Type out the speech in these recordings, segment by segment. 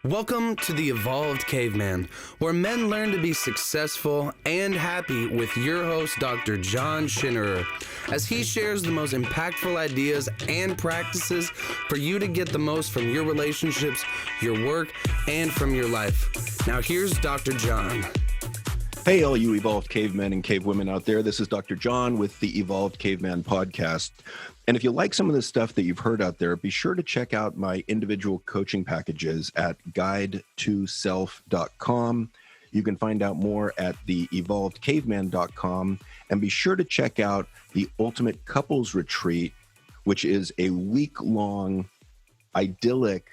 Welcome to the Evolved Caveman, where men learn to be successful and happy with your host, Dr. John Schinnerer, as he shares the most impactful ideas and practices for you to get the most from your relationships, your work, and from your life. Now here's Dr. John. Hey, all you Evolved Cavemen and Cavewomen out there. This is Dr. John with the Evolved Caveman podcast. And if you like some of the stuff that you've heard out there, be sure to check out my individual coaching packages at guidetoself.com. You can find out more at the evolvedcaveman.com. And be sure to check out the Ultimate Couples Retreat, which is a week-long, idyllic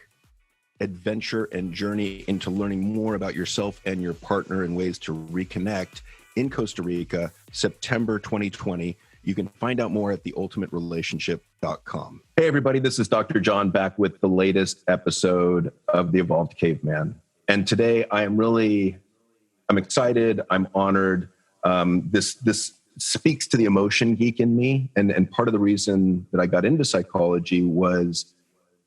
adventure and journey into learning more about yourself and your partner and ways to reconnect in Costa Rica, September 2020. You can find out more at theultimaterelationship.com. Hey, everybody, this is Dr. John back with the latest episode of The Evolved Caveman. And today I'm excited, I'm honored. This speaks to the emotion geek in me. And part of the reason that I got into psychology was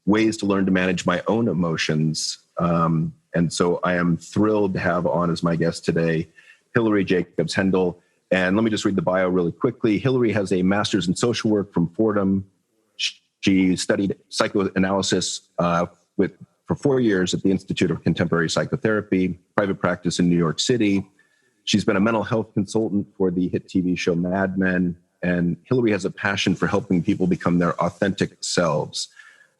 ways to learn to manage my own emotions. And so I am thrilled to have on as my guest today, Hilary Jacobs Hendel. And let me just read the bio really quickly. Hilary has a master's in social work from Fordham. She studied psychoanalysis for 4 years at the Institute of Contemporary Psychotherapy, private practice in New York City. She's been a mental health consultant for the hit TV show Mad Men. And Hilary has a passion for helping people become their authentic selves.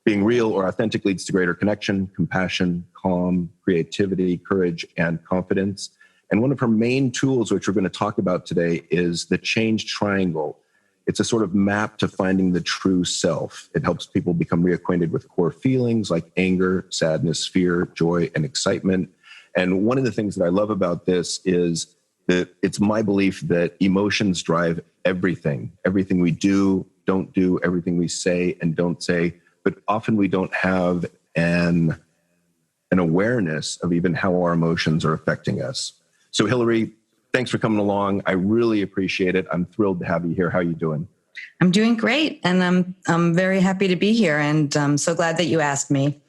Being real or authentic leads to greater connection, compassion, calm, creativity, courage, and confidence. And one of her main tools, which we're going to talk about today, is the change triangle. It's a sort of map to finding the true self. It helps people become reacquainted with core feelings like anger, sadness, fear, joy, and excitement. And one of the things that I love about this is that it's my belief that emotions drive everything. Everything we do, don't do, everything we say and don't say. But often we don't have an awareness of even how our emotions are affecting us. So Hilary, thanks for coming along. I really appreciate it. I'm thrilled to have you here. How are you doing? I'm doing great. And I'm very happy to be here. And I'm so glad that you asked me.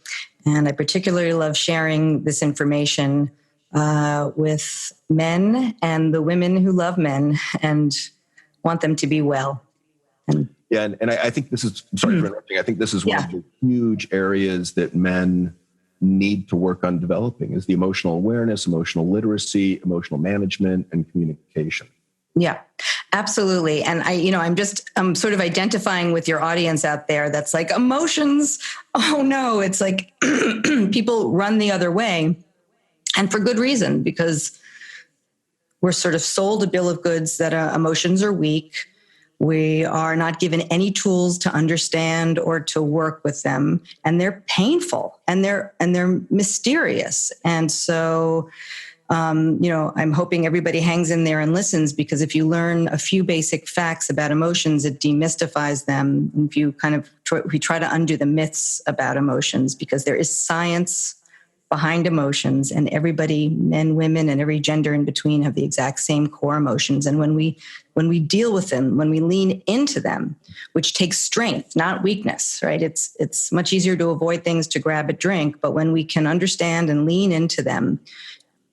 And I particularly love sharing this information with men and the women who love men and want them to be well. And I think this is, sorry for interrupting, I think this is one of the huge areas that men need to work on developing is the emotional awareness, emotional literacy, emotional management, and communication. Yeah, absolutely. And I'm sort of identifying with your audience out there that's like emotions. Oh no, it's like people run the other way, and for good reason, because we're sort of sold a bill of goods that emotions are weak. We are not given any tools to understand or to work with them, and they're painful and they're mysterious. And so, I'm hoping everybody hangs in there and listens, because if you learn a few basic facts about emotions, it demystifies them. And if you we try to undo the myths about emotions, because there is science behind emotions, and everybody, men, women, and every gender in between, have the exact same core emotions. And when we deal with them, when we lean into them, which takes strength, not weakness, right? It's much easier to avoid things, to grab a drink, but when we can understand and lean into them,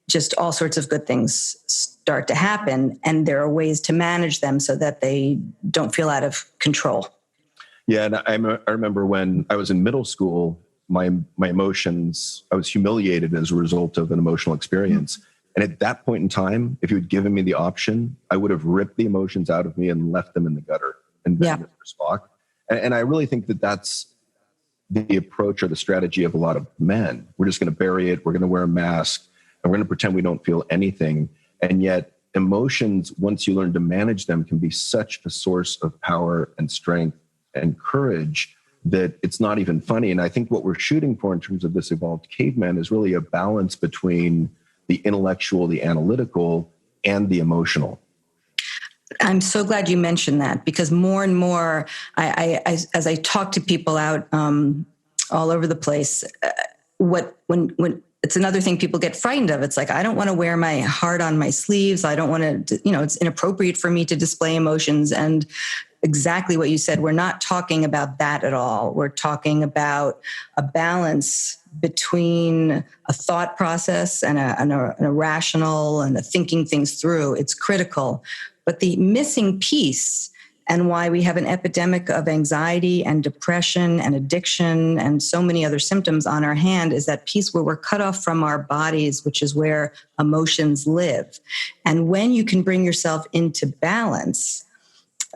just all sorts of good things start to happen. And there are ways to manage them so that they don't feel out of control. Yeah, and I remember when I was in middle school, my emotions, I was humiliated as a result of an emotional experience. Mm-hmm. And at that point in time, if you had given me the option, I would have ripped the emotions out of me and left them in the gutter and been Mr. Spock. And I really think that that's the approach or the strategy of a lot of men. We're just going to bury it. We're going to wear a mask and we're going to pretend we don't feel anything. And yet emotions, once you learn to manage them, can be such a source of power and strength and courage that it's not even funny. And I think what we're shooting for in terms of this Evolved Caveman is really a balance between the intellectual, the analytical, and the emotional. I'm so glad you mentioned that, because more and more, I as I talk to people out all over the place, when it's another thing people get frightened of. It's like, I don't want to wear my heart on my sleeves. I don't want to, it's inappropriate for me to display emotions. And exactly what you said. We're not talking about that at all. We're talking about a balance between a thought process and a rational and a thinking things through. It's critical. But the missing piece, and why we have an epidemic of anxiety and depression and addiction and so many other symptoms on our hand, is that piece where we're cut off from our bodies, which is where emotions live. And when you can bring yourself into balance,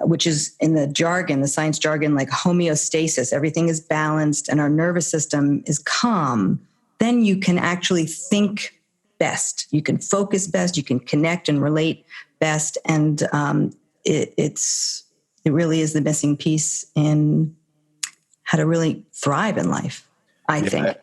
which is in the jargon, the science jargon, like homeostasis, everything is balanced and our nervous system is calm, then you can actually think best. You can focus best. You can connect and relate best. And it really is the missing piece in how to really thrive in life, I think.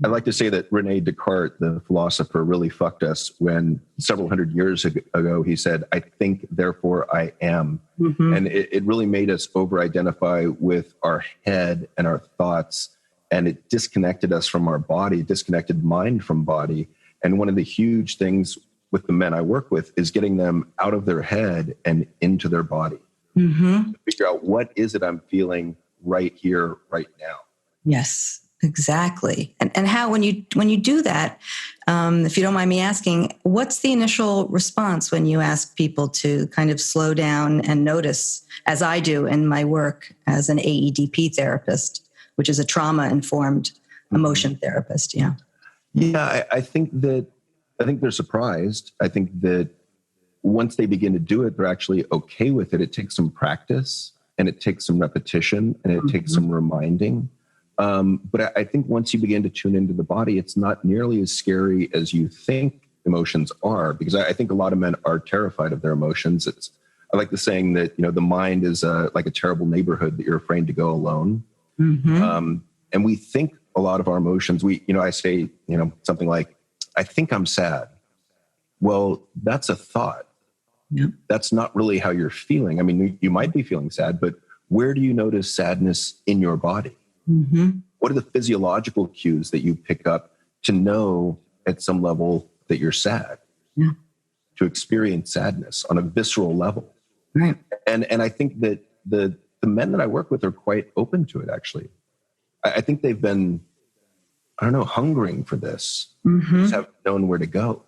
I like to say that Rene Descartes, the philosopher, really fucked us when several hundred years ago he said, "I think, therefore I am." Mm-hmm. And it really made us over-identify with our head and our thoughts, and it disconnected us from our body, disconnected mind from body. And one of the huge things with the men I work with is getting them out of their head and into their body. Mm-hmm. To figure out, what is it I'm feeling right here, right now? Yes, exactly. And how, when you do that, if you don't mind me asking, what's the initial response when you ask people to kind of slow down and notice, as I do in my work as an AEDP therapist, which is a trauma-informed emotion therapist? Yeah. Yeah, I think they're surprised. I think that once they begin to do it, they're actually okay with it. It takes some practice and it takes some repetition and it takes some reminding. But I think once you begin to tune into the body, it's not nearly as scary as you think emotions are, because I think a lot of men are terrified of their emotions. I like the saying that, the mind is like a terrible neighborhood that you're afraid to go alone. Mm-hmm. And we think a lot of our emotions, I say, something like, "I think I'm sad." Well, that's a thought. Yeah. That's not really how you're feeling. I mean, you might be feeling sad, but where do you notice sadness in your body? Mm-hmm. What are the physiological cues that you pick up to know at some level that you're sad? Yeah. To experience sadness on a visceral level. Right. And I think that the men that I work with are quite open to it, actually. I think they've been, hungering for this. Mm-hmm. Just haven't known where to go.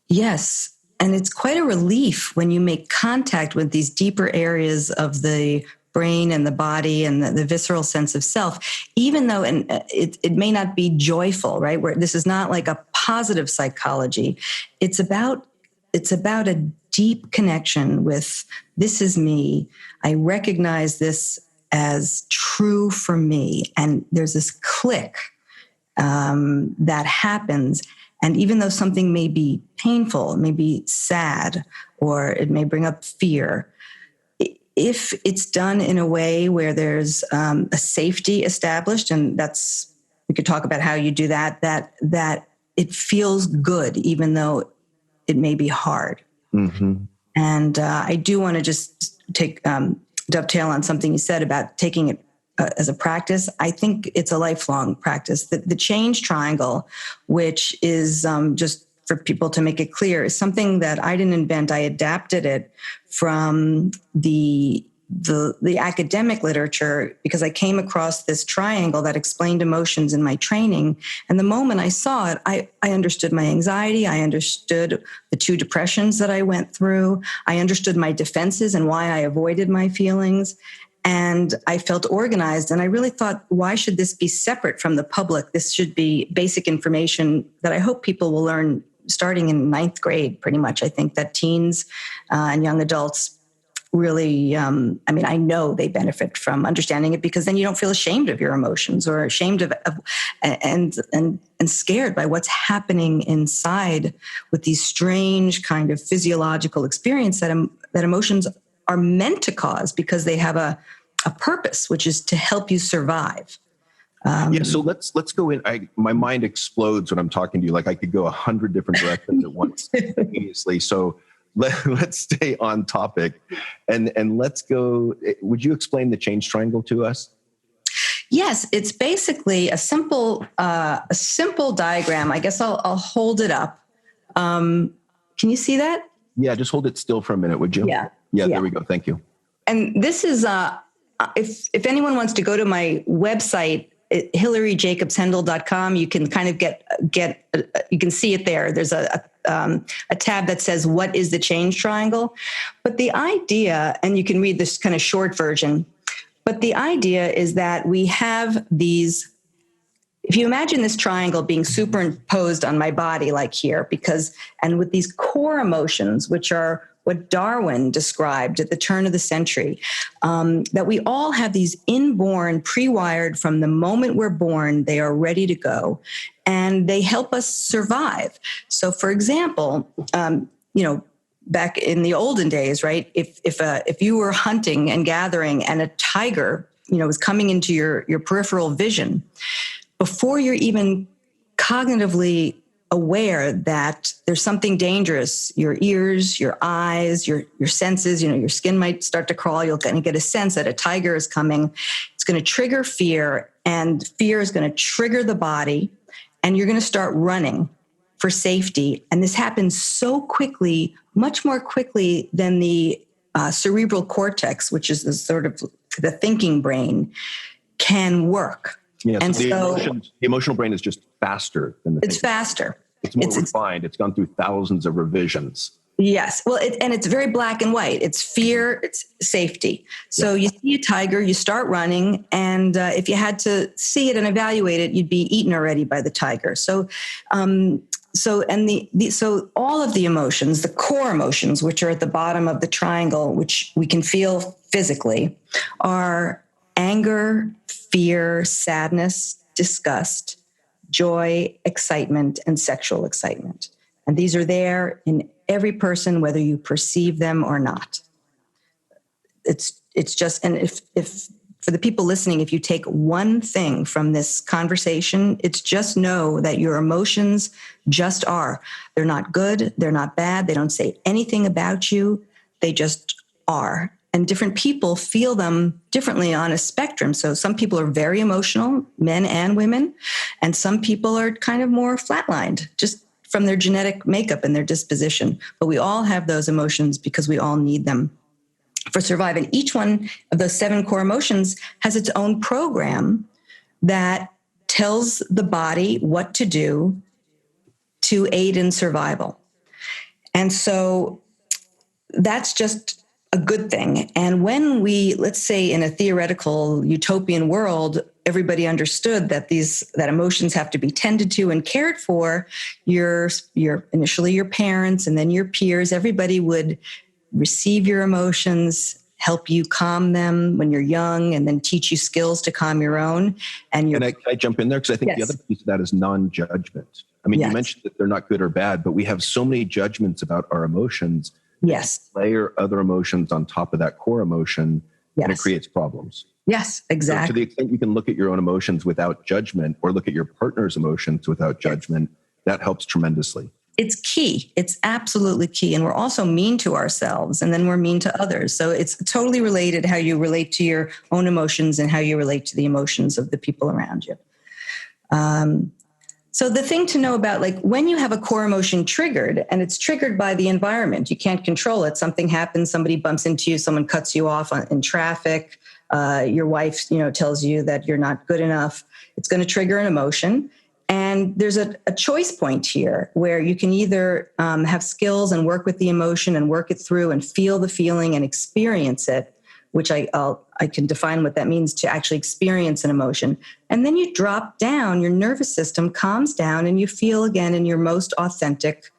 Yes. And it's quite a relief when you make contact with these deeper areas of the brain and the body and the visceral sense of self, even though it may not be joyful, right? Where this is not like a positive psychology. It's about a deep connection with, this is me. I recognize this as true for me. And there's this click that happens. And even though something may be painful, it may be sad, or it may bring up fear, if it's done in a way where there's a safety established, and we could talk about how you do that it feels good, even though it may be hard. Mm-hmm. And I do want to just take dovetail on something you said about taking it as a practice. I think it's a lifelong practice. The change triangle, which is just for people to make it clear, is something that I didn't invent. I adapted it from the academic literature, because I came across this triangle that explained emotions in my training. And the moment I saw it, I understood my anxiety. I understood the 2 depressions that I went through. I understood my defenses and why I avoided my feelings. And I felt organized. And I really thought, why should this be separate from the public? This should be basic information that I hope people will learn starting in 9th grade, pretty much. I think that teens and young adults really, I know they benefit from understanding it, because then you don't feel ashamed of your emotions, or ashamed of and scared by what's happening inside with these strange kind of physiological experience that emotions are meant to cause, because they have a purpose, which is to help you survive. So let's go in. My mind explodes when I'm talking to you. Like I could go 100 different directions at once simultaneously. So let's stay on topic, and let's go. Would you explain the change triangle to us? Yes, it's basically a simple diagram. I guess I'll hold it up. Can you see that? Yeah, just hold it still for a minute, would you? Yeah. There we go. Thank you. and this is, if anyone wants to go to my website, hilaryjacobshendel.com, you can kind of you can see it there. There's a tab that says, what is the change triangle? But the idea, and you can read this kind of short version, but the idea is that we have these, if you imagine this triangle being superimposed on my body, like here, and with these core emotions, which are what Darwin described at the turn of the century, that we all have these inborn, pre-wired from the moment we're born, they are ready to go, and they help us survive. So, for example, back in the olden days, right? If you were hunting and gathering, and a tiger, was coming into your peripheral vision, before you're even cognitively aware that there's something dangerous, your ears, your eyes, your senses, your skin might start to crawl. You'll kind of get a sense that a tiger is coming. It's going to trigger fear, and fear is going to trigger the body, and you're going to start running for safety. And this happens so quickly, much more quickly than the cerebral cortex, which is the sort of the thinking brain, can work. Yeah, and the emotional brain is just faster than the thinking. It's faster. It's more refined. It's gone through thousands of revisions. Yes. Well, and it's very black and white. It's fear, it's safety. So you see a tiger, you start running, and if you had to see it and evaluate it, you'd be eaten already by the tiger. So so all of the emotions, the core emotions, which are at the bottom of the triangle, which we can feel physically, are anger, fear, sadness, disgust, joy, excitement, and sexual excitement. And these are there in every person, whether you perceive them or not. It's just, and if for the people listening, if you take one thing from this conversation, it's just know that your emotions just are. They're not good. They're not bad. They don't say anything about you. They just are. And different people feel them differently on a spectrum. So some people are very emotional, men and women, and some people are kind of more flatlined, just from their genetic makeup and their disposition. But we all have those emotions because we all need them for survival. And each one of those 7 core emotions has its own program that tells the body what to do to aid in survival. And so that's just a good thing. And when we, let's say in a theoretical utopian world, everybody understood that that emotions have to be tended to and cared for, your initially your parents and then your peers, everybody would receive your emotions, help you calm them when you're young, and then teach you skills to calm your own. And can I jump in there? Because I think the other piece of that is non-judgment. I mean, you mentioned that they're not good or bad, but we have so many judgments about our emotions. Yes. Layer other emotions on top of that core emotion, and it creates problems. Yes, exactly. So to the extent you can look at your own emotions without judgment, or look at your partner's emotions without judgment, that helps tremendously. It's key. It's absolutely key. And we're also mean to ourselves, and then we're mean to others. So it's totally related how you relate to your own emotions and how you relate to the emotions of the people around you. So the thing to know about, like, when you have a core emotion triggered, and it's triggered by the environment, you can't control it. Something happens, somebody bumps into you, someone cuts you off in traffic, your wife, tells you that you're not good enough. It's going to trigger an emotion. And there's a choice point here where you can either have skills and work with the emotion and work it through and feel the feeling and experience it, which I can define what that means, to actually experience an emotion. And then you drop down, your nervous system calms down, and you feel again in your most authentic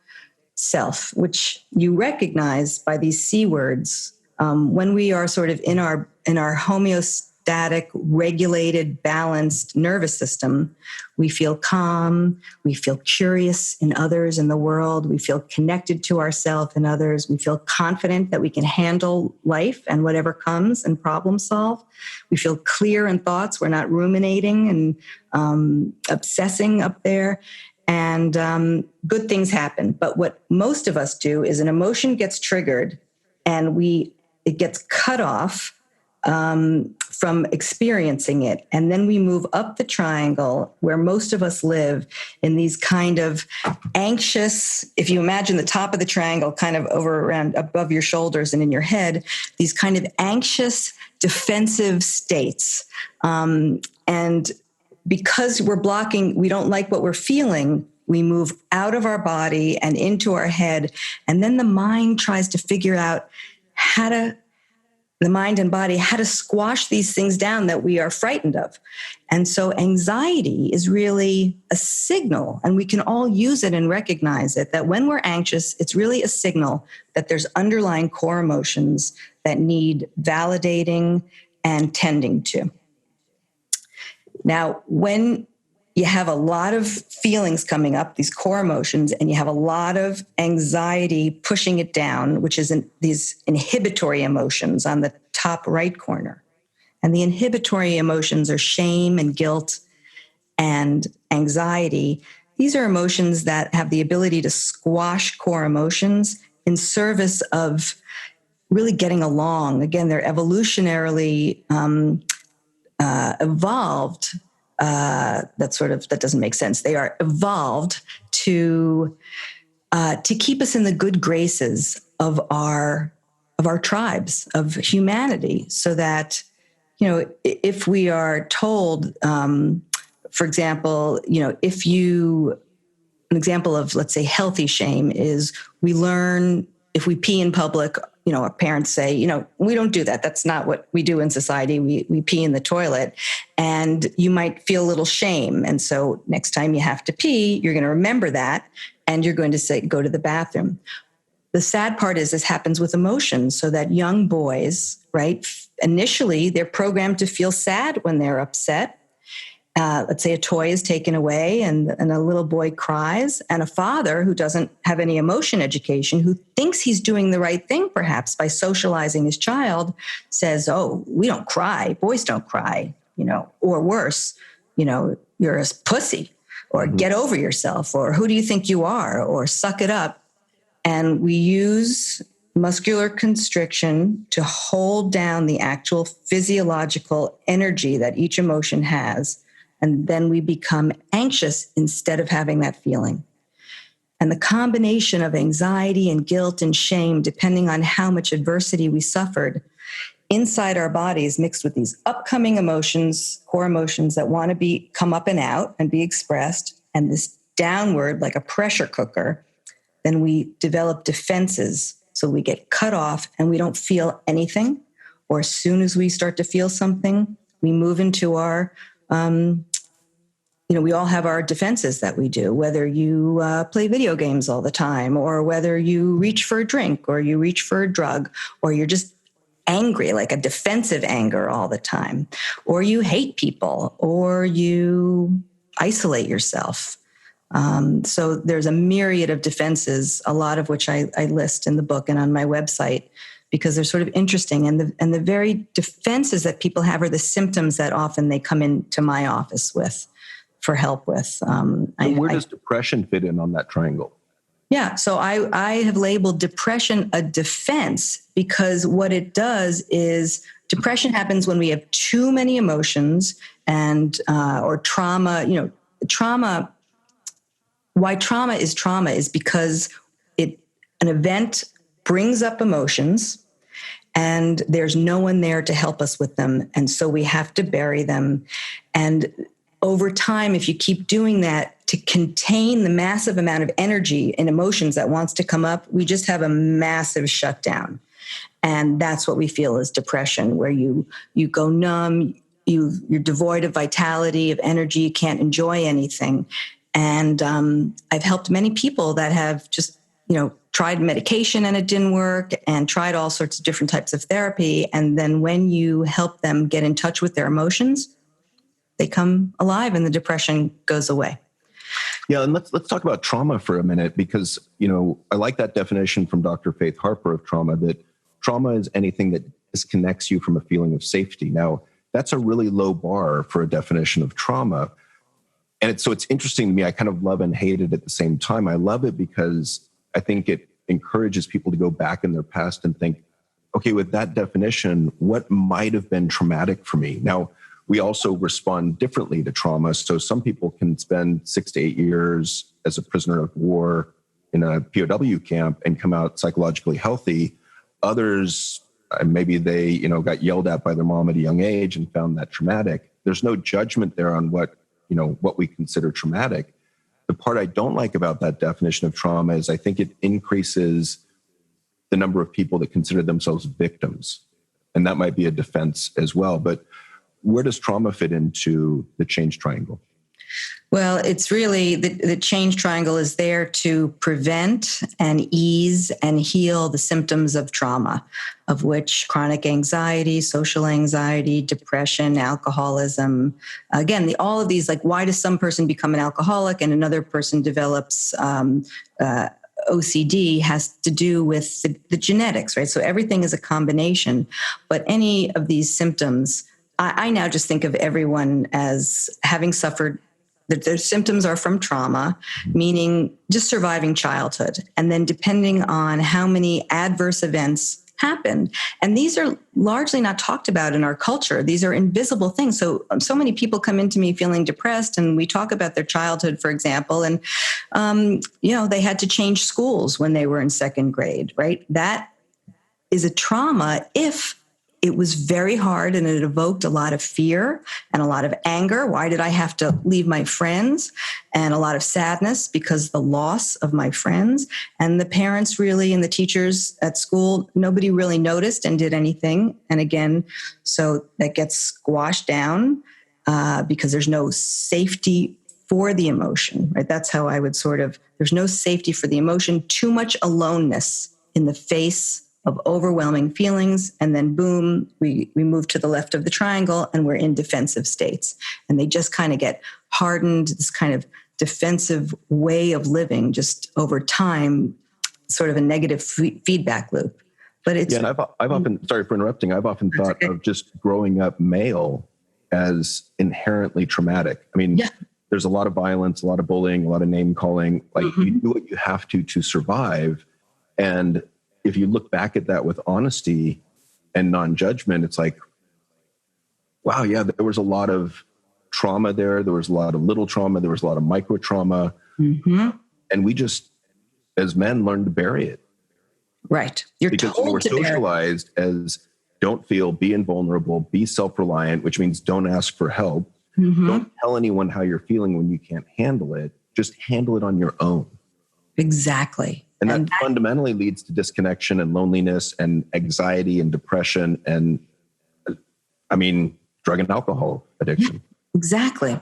self, which you recognize by these C words. When we are sort of in our homeostatic, regulated, balanced nervous system, we feel calm, we feel curious in others in the world, we feel connected to ourselves and others, we feel confident that we can handle life and whatever comes and problem solve. We feel clear in thoughts, we're not ruminating and obsessing up there, and good things happen. But what most of us do is an emotion gets triggered and it gets cut off from experiencing it. And then we move up the triangle where most of us live in these kind of anxious, if you imagine the top of the triangle kind of over around above your shoulders and in your head, these kind of anxious, defensive states. And because we're blocking, we don't like what we're feeling, we move out of our body and into our head. And then the mind tries to figure out the mind and body, how to squash these things down that we are frightened of. And so anxiety is really a signal, and we can all use it and recognize it, that when we're anxious, it's really a signal that there's underlying core emotions that need validating and tending to. Now, when you have a lot of feelings coming up, these core emotions, and you have a lot of anxiety pushing it down, which is these inhibitory emotions on the top right corner. And the inhibitory emotions are shame and guilt and anxiety. These are emotions that have the ability to squash core emotions in service of really getting along. Again, they're evolutionarily evolved. That doesn't make sense. They are evolved to keep us in the good graces of our tribes, of humanity, so that, if we are told, for example, an example of, let's say, healthy shame is we learn if we pee in public, our parents say, we don't do that. That's not what we do in society. We pee in the toilet, and you might feel a little shame. And so next time you have to pee, you're going to remember that, and you're going to say, go to the bathroom. The sad part is this happens with emotions, so that young boys, right, initially they're programmed to feel sad when they're upset. Let's say a toy is taken away and a little boy cries, and a father who doesn't have any emotion education, who thinks he's doing the right thing perhaps by socializing his child, says, oh, we don't cry. Boys don't cry, or worse, you're a pussy, or get over yourself, or who do you think you are, or suck it up. And we use muscular constriction to hold down the actual physiological energy that each emotion has. And then we become anxious instead of having that feeling. And the combination of anxiety and guilt and shame, depending on how much adversity we suffered inside our bodies, mixed with these upcoming emotions, core emotions that want to come up and out and be expressed, and this downward like a pressure cooker, then we develop defenses. So we get cut off and we don't feel anything. Or as soon as we start to feel something, we move into our we all have our defenses that we do, whether you play video games all the time, or whether you reach for a drink, or you reach for a drug, or you're just angry, like a defensive anger all the time, or you hate people, or you isolate yourself. So there's a myriad of defenses, a lot of which I list in the book and on my website, because they're sort of interesting. And the very defenses that people have are the symptoms that often they come into my office for help with. Where does depression fit in on that triangle? Yeah, so I have labeled depression a defense, because what it does is depression happens when we have too many emotions and or trauma. Trauma. Why trauma is because an event brings up emotions, and there's no one there to help us with them, and so we have to bury them. And over time, if you keep doing that to contain the massive amount of energy and emotions that wants to come up, we just have a massive shutdown. And that's what we feel is depression, where you go numb, you're devoid of vitality, of energy, you can't enjoy anything. And I've helped many people that have just, tried medication and it didn't work, and tried all sorts of different types of therapy. And then when you help them get in touch with their emotions, they come alive and the depression goes away. Yeah, and let's talk about trauma for a minute, because, I like that definition from Dr. Faith Harper of trauma, that trauma is anything that disconnects you from a feeling of safety. Now, that's a really low bar for a definition of trauma. And it's interesting to me. I kind of love and hate it at the same time. I love it because I think it encourages people to go back in their past and think, okay, with that definition, what might have been traumatic for me? Now, we also respond differently to trauma. So some people can spend 6 to 8 years as a prisoner of war in a POW camp and come out psychologically healthy. Others, maybe they, got yelled at by their mom at a young age and found that traumatic. There's no judgment there on what we consider traumatic. The part I don't like about that definition of trauma is I think it increases the number of people that consider themselves victims. And that might be a defense as well. But where does trauma fit into the change triangle? Well, it's really the change triangle is there to prevent and ease and heal the symptoms of trauma, of which chronic anxiety, social anxiety, depression, alcoholism. Again, all of these, like, why does some person become an alcoholic and another person develops OCD, has to do with the genetics, right? So everything is a combination. But any of these symptoms, I now just think of everyone as having suffered, that their symptoms are from trauma, meaning just surviving childhood. And then depending on how many adverse events happened. And these are largely not talked about in our culture. These are invisible things. So many people come into me feeling depressed, and we talk about their childhood, for example, and, they had to change schools when they were in second grade, right? That is a trauma if it was very hard and it evoked a lot of fear and a lot of anger. Why did I have to leave my friends? And a lot of sadness because the loss of my friends. And the parents really and the teachers at school, nobody really noticed and did anything. And again, so that gets squashed down because there's no safety for the emotion, right? That's how I would there's no safety for the emotion, too much aloneness in the face of overwhelming feelings. And then boom, we move to the left of the triangle and we're in defensive states. And they just kind of get hardened, this kind of defensive way of living just over time, sort of a negative feedback loop. But it's... Yeah, and I've often, sorry for interrupting, I've often thought of just growing up male as inherently traumatic. I mean, there's a lot of violence, a lot of bullying, a lot of name calling. Like you do what you have to survive. And if you look back at that with honesty and non-judgment, it's like, wow, yeah, there was a lot of trauma there. There was a lot of little trauma. There was a lot of micro trauma. And we just, as men, learned to bury it. Right. You're because told we're to socialized as don't feel, be invulnerable, be self-reliant, which means don't ask for help. Don't tell anyone how you're feeling when you can't handle it. Just handle it on your own. Exactly. And that fundamentally leads to disconnection and loneliness and anxiety and depression and, drug and alcohol addiction. Exactly.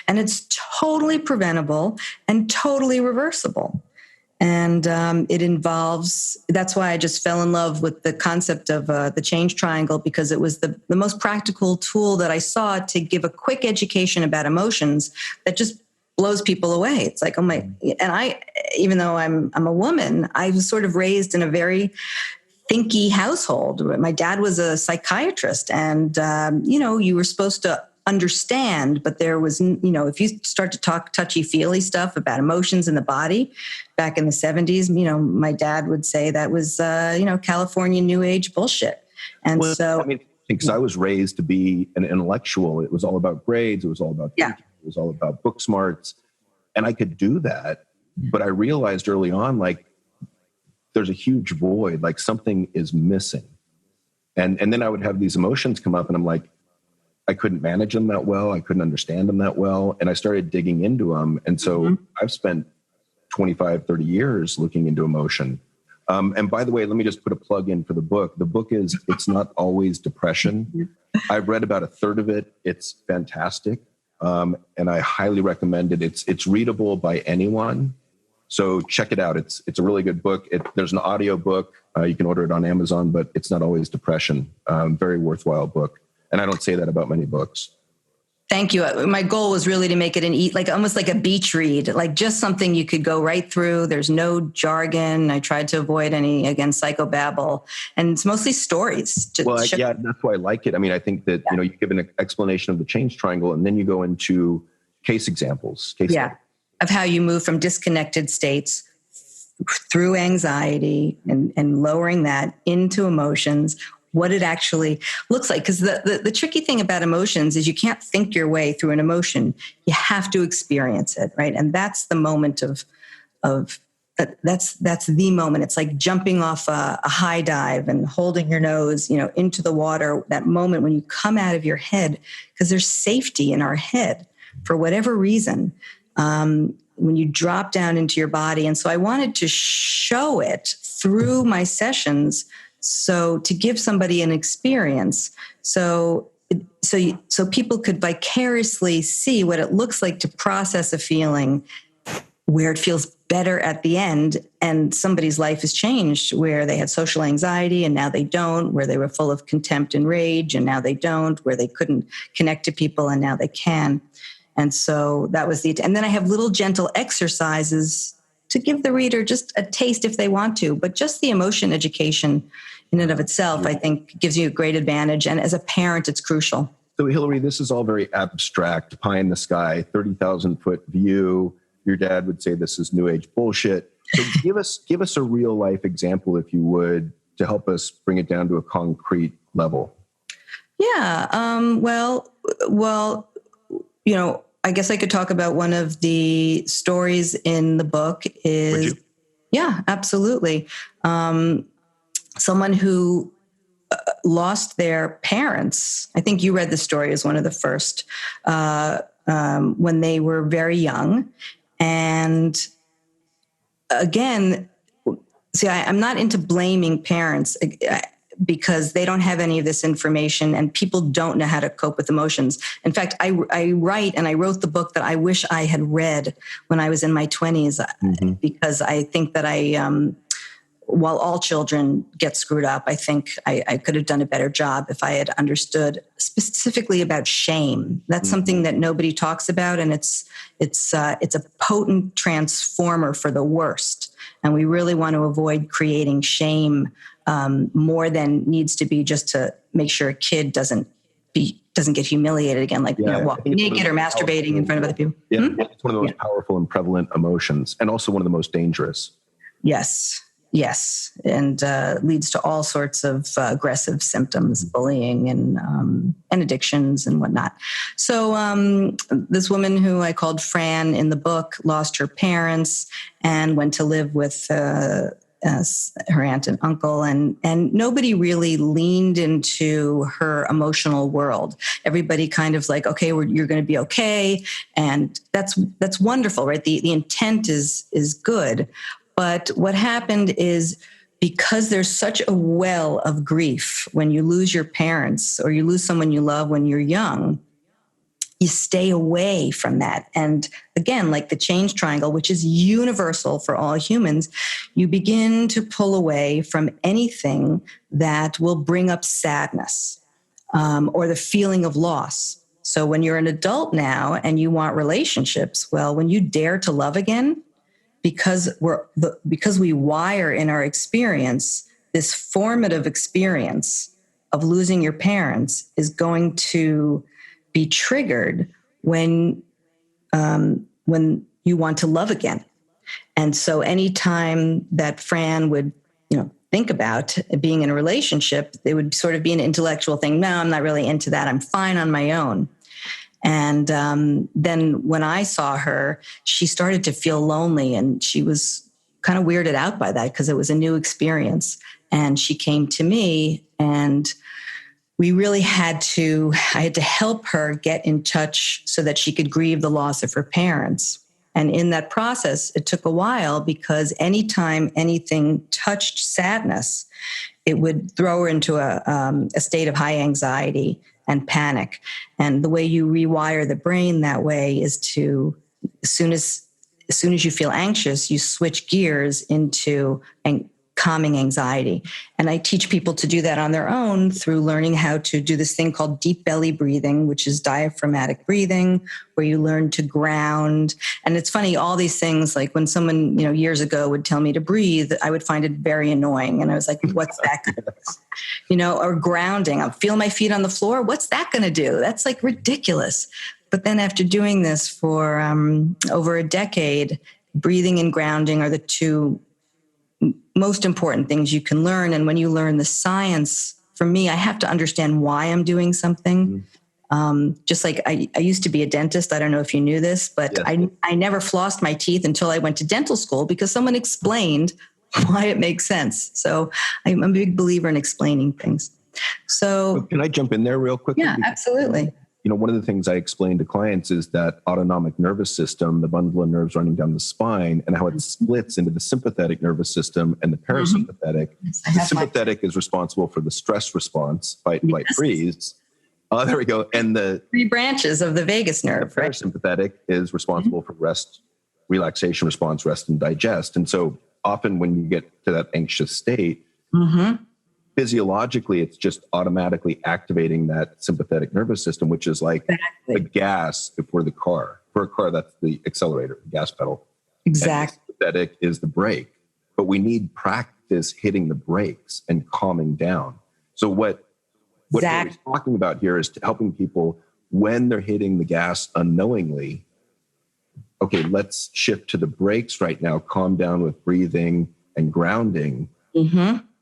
And it's totally preventable and totally reversible. And it involves, that's why I just fell in love with the concept of the change triangle, because it was the most practical tool that I saw to give a quick education about emotions that just blows people away. It's like, oh my, and I, even though I'm a woman, I was sort of raised in a very thinky household. My dad was a psychiatrist and, you were supposed to understand, but there was, if you start to talk touchy-feely stuff about emotions in the body back in the 70s, my dad would say that was, California New Age bullshit. And because I was raised to be an intellectual. It was all about grades. It was all about thinking. It was all about book smarts. And I could do that. But I realized early on, like, there's a huge void, like something is missing. And then I would have these emotions come up and I'm like, I couldn't manage them that well. I couldn't understand them that well. And I started digging into them. And so I've spent 25, 30 years looking into emotion. And by the way, let me just put a plug in for the book. The book is It's Not Always Depression. I've read about a third of it. It's fantastic. And I highly recommend it. It's readable by anyone. So check it out. It's a really good book. There's an audio book. You can order it on Amazon, but It's Not Always Depression. Very worthwhile book. And I don't say that about many books. Thank you. My goal was really to make it almost like a beach read, like just something you could go right through. There's no jargon. I tried to avoid any, again, psychobabble, and it's mostly stories. Yeah, that's why I like it. I think that, you give an explanation of the change triangle and then you go into case examples. Of how you move from disconnected states through anxiety and lowering that into emotions, what it actually looks like. Because the tricky thing about emotions is you can't think your way through an emotion. You have to experience it, right? And that's the moment of that's the moment. It's like jumping off a high dive and holding your nose, into the water. That moment when you come out of your head, because there's safety in our head for whatever reason. When you drop down into your body. And so I wanted to show it through my sessions. So to give somebody an experience, so people could vicariously see what it looks like to process a feeling where it feels better at the end, and somebody's life has changed, where they had social anxiety and now they don't, where they were full of contempt and rage and now they don't, where they couldn't connect to people and now they can. And so that was and then I have little gentle exercises to give the reader just a taste if they want to, but just the emotion education in and of itself, I think, gives you a great advantage. And as a parent, it's crucial. So Hilary, this is all very abstract, pie in the sky, 30,000 foot view. Your dad would say this is new age bullshit. So give us a real life example, if you would, to help us bring it down to a concrete level. Yeah. Well, I guess I could talk about one of the stories in the book is, Would you? Yeah, absolutely. Someone who lost their parents. I think you read the story as one of the first, when they were very young. And again, see, I'm not into blaming parents because they don't have any of this information and people don't know how to cope with emotions. In fact, I wrote the book that I wish I had read when I was in my 20s, because I think that while all children get screwed up, I think I could have done a better job if I had understood specifically about shame. That's something that nobody talks about, and it's a potent transformer for the worst. And we really want to avoid creating shame more than needs to be, just to make sure a kid doesn't get humiliated again, like walking naked or masturbating in front of other people. Yeah, it's one of the most powerful and prevalent emotions, and also one of the most dangerous. Yes, and leads to all sorts of aggressive symptoms, bullying and addictions and whatnot. So this woman who I called Fran in the book lost her parents and went to live with her aunt and uncle, and nobody really leaned into her emotional world. Everybody kind of like, okay, you're going to be okay, and that's wonderful, right? The intent is good. But what happened is, because there's such a well of grief when you lose your parents or you lose someone you love when you're young, you stay away from that. And again, like the change triangle, which is universal for all humans, you begin to pull away from anything that will bring up sadness or the feeling of loss. So when you're an adult now and you want relationships, well, when you dare to love again, because we wire in our experience, this formative experience of losing your parents is going to be triggered when you want to love again. And so anytime that Fran would, think about being in a relationship, it would sort of be an intellectual thing. No, I'm not really into that. I'm fine on my own. And then when I saw her, she started to feel lonely, and she was kind of weirded out by that because it was a new experience. And she came to me, and we really I had to help her get in touch so that she could grieve the loss of her parents. And in that process, it took a while, because anytime anything touched sadness, it would throw her into a state of high anxiety and panic. And the way you rewire the brain that way is to, as soon as you feel anxious, you switch gears into calming anxiety. And I teach people to do that on their own through learning how to do this thing called deep belly breathing, which is diaphragmatic breathing, where you learn to ground. And it's funny, all these things, like when someone, years ago would tell me to breathe, I would find it very annoying. And I was like, what's that going to do? Or grounding. I'll feel my feet on the floor. What's that going to do? That's like ridiculous. But then after doing this for over a decade, breathing and grounding are the two most important things you can learn. And when you learn the science, for me, I have to understand why I'm doing something. Just like I used to be a dentist. I don't know if you knew this, but yes. I never flossed my teeth until I went to dental school because someone explained why it makes sense. So I'm a big believer in explaining things. So can I jump in there real quickly? Yeah, absolutely. One of the things I explain to clients is that autonomic nervous system, the bundle of nerves running down the spine, and how it splits into the sympathetic nervous system and the parasympathetic. Yes, the sympathetic is responsible for the stress response, fight, flight, freeze. Oh, there we go. And the 3 branches of the vagus nerve, right? Parasympathetic is responsible for rest, relaxation response, rest, and digest. And so often when you get to that anxious state, physiologically, it's just automatically activating that sympathetic nervous system, which is like the gas for the car. For a car, that's the accelerator, the gas pedal. Exactly. And the sympathetic is the brake. But we need practice hitting the brakes and calming down. So what we're talking about here is helping people when they're hitting the gas unknowingly. Okay, let's shift to the brakes right now. Calm down with breathing and grounding.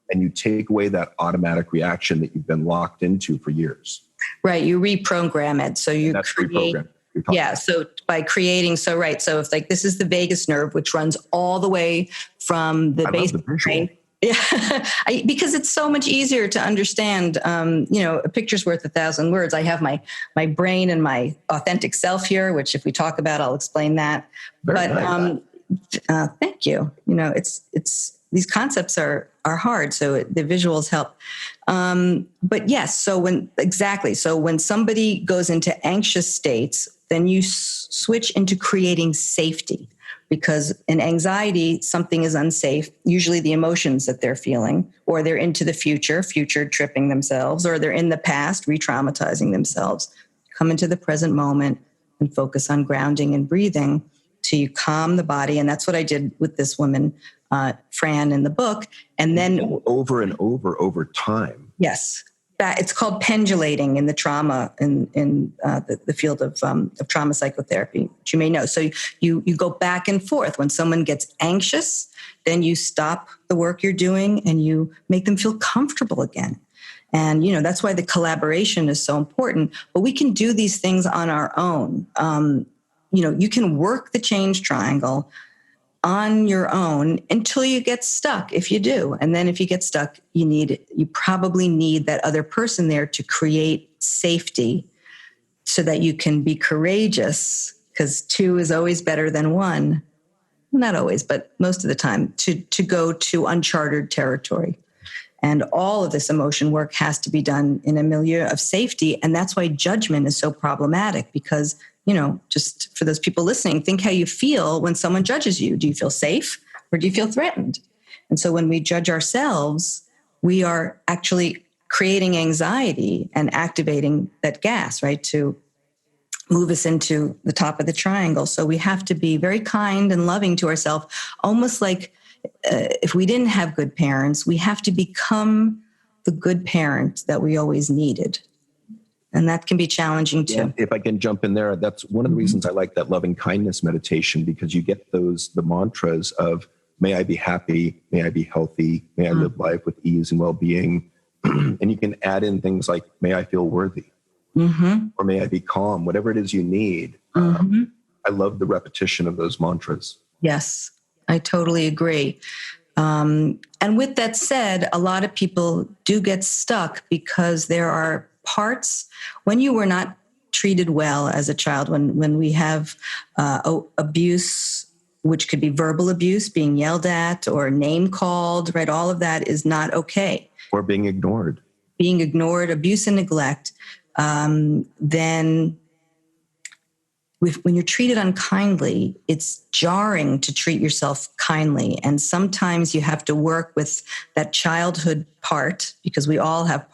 And you take away that automatic reaction that you've been locked into for years. Right. You reprogram it. So you create. Yeah. So by creating, so if like this is the vagus nerve, which runs all the way from the base brain. Yeah, because it's so much easier to understand. A picture's worth 1,000 words. I have my brain and my authentic self here, which if we talk about, I'll explain that. Very nice. Thank you. It's these concepts are hard, so the visuals help. But yes, so when somebody goes into anxious states, then you switch into creating safety. Because in anxiety, something is unsafe, usually the emotions that they're feeling, or they're into the future tripping themselves, or they're in the past, re-traumatizing themselves. Come into the present moment and focus on grounding and breathing till you calm the body. And that's what I did with this woman, Fran, in the book. And then over and over time. Yes. It's called pendulating in the trauma, in the field of trauma psychotherapy, which you may know. So you go back and forth. When someone gets anxious, then you stop the work you're doing and you make them feel comfortable again. And, that's why the collaboration is so important. But we can do these things on our own. You can work the change triangle on your own until you get stuck, if you do. And then if you get stuck, you probably need that other person there to create safety so that you can be courageous, because 2 is always better than 1. Not always, but most of the time, to go to uncharted territory. And all of this emotion work has to be done in a milieu of safety. And that's why judgment is so problematic, because just for those people listening, think how you feel when someone judges you. Do you feel safe or do you feel threatened? And so when we judge ourselves, we are actually creating anxiety and activating that gas, right, to move us into the top of the triangle. So we have to be very kind and loving to ourselves, almost like if we didn't have good parents, we have to become the good parent that we always needed. And that can be challenging too. Yeah, if I can jump in there, that's one of the reasons I like that loving kindness meditation, because you get the mantras of, may I be happy, may I be healthy, may I live life with ease and well-being. And you can add in things like, may I feel worthy, or may I be calm, whatever it is you need. I love the repetition of those mantras. Yes, I totally agree. And with that said, a lot of people do get stuck because there are parts when you were not treated well as a child, when we have abuse, which could be verbal abuse, being yelled at or name called, right? All of that is not okay. Or being ignored, abuse and neglect. Then when you're treated unkindly, it's jarring to treat yourself kindly. And sometimes you have to work with that childhood part, because we all have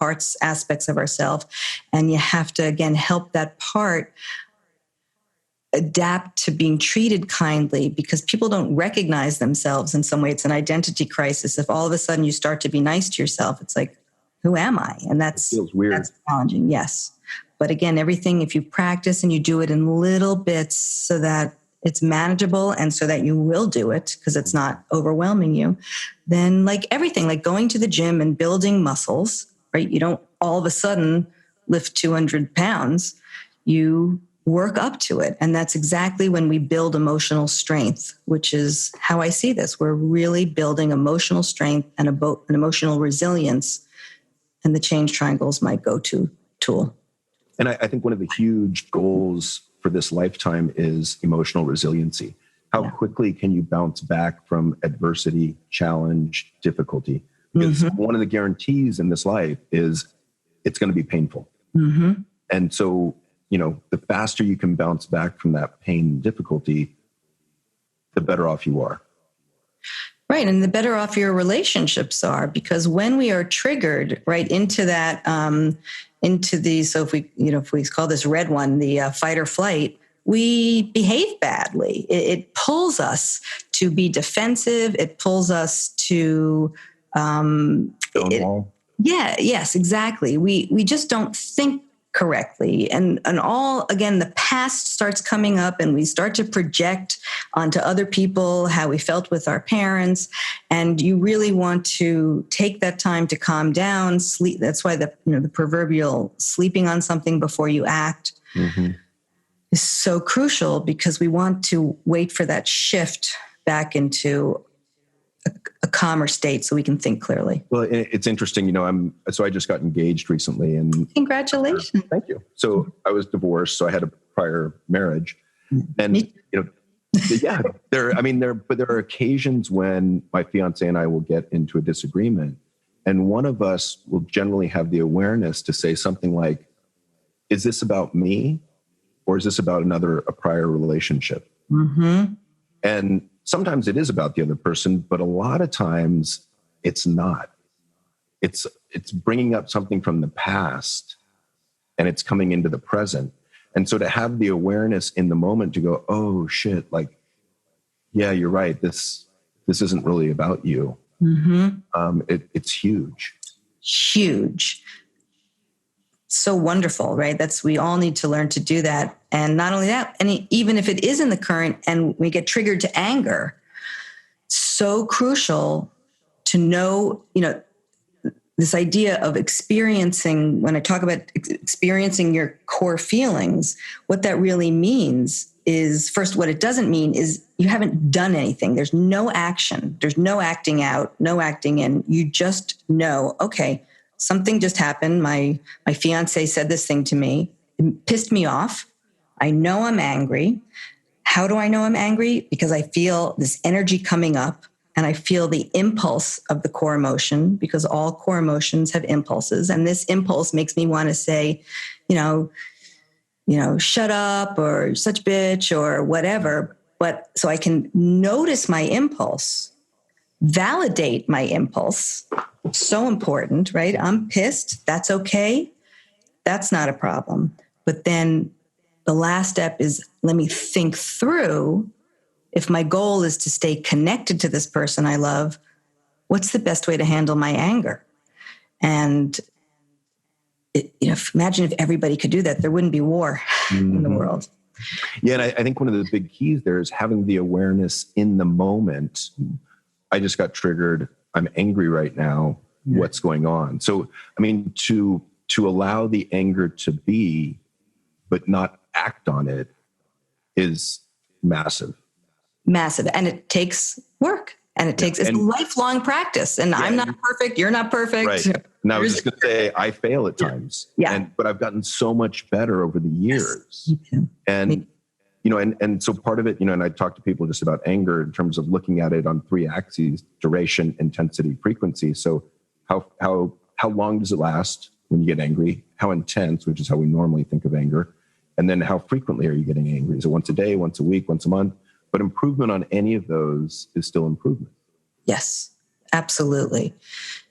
aspects of ourselves. And you have to, again, help that part adapt to being treated kindly, because people don't recognize themselves in some way. It's an identity crisis. If all of a sudden you start to be nice to yourself, it's like, who am I? And it feels weird. That's challenging, yes. But again, everything, if you practice and you do it in little bits so that it's manageable, and so that you will do it because it's not overwhelming you, then like everything, like going to the gym and building muscles, right? You don't all of a sudden lift 200 pounds. You work up to it. And that's exactly when we build emotional strength, which is how I see this. We're really building emotional strength and an emotional resilience. And the change triangle is my go-to tool. And I think one of the huge goals for this lifetime is emotional resiliency. How quickly can you bounce back from adversity, challenge, difficulty? Because one of the guarantees in this life is it's going to be painful. And so, the faster you can bounce back from that pain and difficulty, the better off you are. Right. And the better off your relationships are, because when we are triggered right into that, so if we call this red one, the fight or flight, we behave badly. It pulls us to be defensive. It pulls us to, Stonewall. Yes, exactly. We just don't think correctly. And all, again, the past starts coming up and we start to project onto other people how we felt with our parents. And you really want to take that time to calm down, sleep. That's why the proverbial sleeping on something before you act is so crucial, because we want to wait for that shift back into a calmer state so we can think clearly. Well, it's interesting, I just got engaged recently, and congratulations. Thank you. So I was divorced, so I had a prior marriage, and there are occasions when my fiance and I will get into a disagreement, and one of us will generally have the awareness to say something like, "Is this about me, or is this about a prior relationship?" And sometimes it is about the other person, but a lot of times it's not. It's bringing up something from the past and it's coming into the present. And so to have the awareness in the moment to go, oh shit, like, yeah, you're right. This isn't really about you. It's huge. Huge. So wonderful, right? We all need to learn to do that. And not only that, and even if it is in the current and we get triggered to anger, so crucial to know, this idea of experiencing, when I talk about experiencing your core feelings, what that really means is, first, what it doesn't mean is you haven't done anything. There's no action. There's no acting out, no acting in. You just know, okay, something just happened. My fiance said this thing to me. It pissed me off. I know I'm angry. How do I know I'm angry? Because I feel this energy coming up and I feel the impulse of the core emotion, because all core emotions have impulses. And this impulse makes me want to say, shut up or such bitch or whatever. But so I can notice my impulse, validate my impulse. So important, right? I'm pissed. That's okay. That's not a problem. But then the last step is, let me think through, if my goal is to stay connected to this person I love, what's the best way to handle my anger? And imagine if everybody could do that, there wouldn't be war in the world. Yeah, and I think one of the big keys there is having the awareness in the moment. I just got triggered. I'm angry right now. What's going on? So, to allow the anger to be, but not act on it, is massive. Massive. And it takes work. And it takes, it's lifelong practice. And I'm not perfect. You're not perfect. Right. And I was just going to say, I fail at times. Yeah. But I've gotten so much better over the years. Yes. And, and so part of it, and I talk to people just about anger in terms of looking at it on 3 axes: duration, intensity, frequency. So how long does it last when you get angry? How intense, which is how we normally think of anger. And then how frequently are you getting angry? Is it once a day, once a week, once a month? But improvement on any of those is still improvement. Yes, absolutely.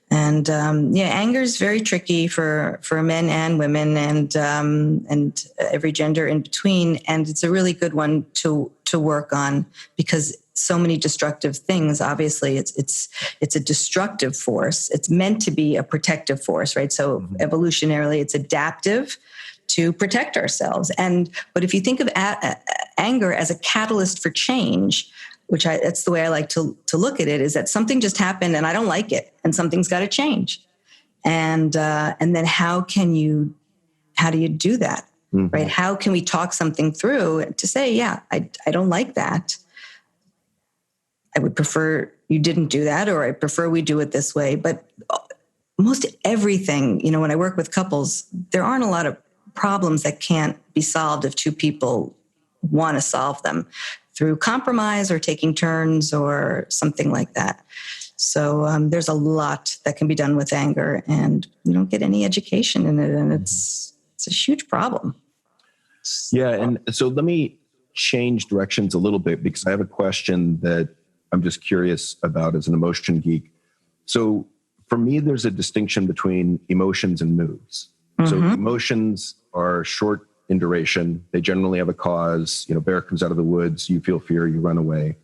And anger is very tricky for men and women and every gender in between. And it's a really good one to work on, because so many destructive things. Obviously, it's a destructive force. It's meant to be a protective force, right? So evolutionarily, it's adaptive to protect ourselves. But if you think of anger as a catalyst for change, which that's the way I like to look at it, is that something just happened and I don't like it, and something's got to change. And then how do you do that? Mm-hmm. Right? How can we talk something through to say, yeah, I don't like that. I would prefer you didn't do that, or I prefer we do it this way. But most everything, when I work with couples, there aren't a lot of problems that can't be solved if two people want to solve them through compromise or taking turns or something like that. So there's a lot that can be done with anger, and we don't get any education in it, and it's a huge problem. Yeah, and so let me change directions a little bit, because I have a question that I'm just curious about as an emotion geek. So for me, there's a distinction between emotions and moods. Mm-hmm. So emotions are short in duration. They generally have a cause. Bear comes out of the woods, you feel fear, you run away.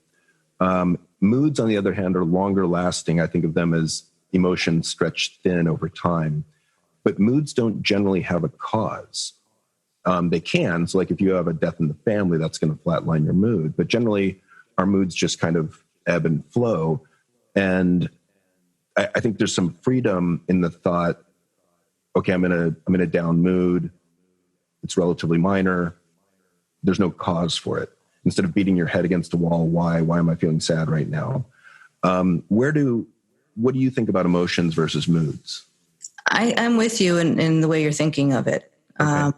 Moods, on the other hand, are longer lasting. I think of them as emotions stretched thin over time. But moods don't generally have a cause. They can. So like if you have a death in the family, that's going to flatline your mood. But generally, our moods just kind of ebb and flow. And I think there's some freedom in the thought, okay, I'm in a down mood. It's relatively minor. There's no cause for it. Instead of beating your head against a wall, why am I feeling sad right now? What do you think about emotions versus moods? I'm with you in the way you're thinking of it. Okay.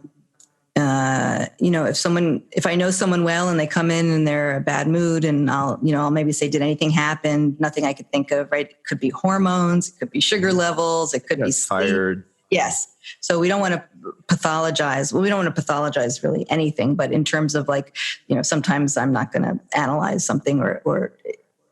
If I know someone well and they come in and they're a bad mood, and I'll maybe say, did anything happen? Nothing I could think of, right? It could be hormones, it could be sugar levels, it could be sleep. Tired. Yes. So we don't want to pathologize. Well, we don't want to pathologize really anything, but in terms of sometimes I'm not going to analyze something or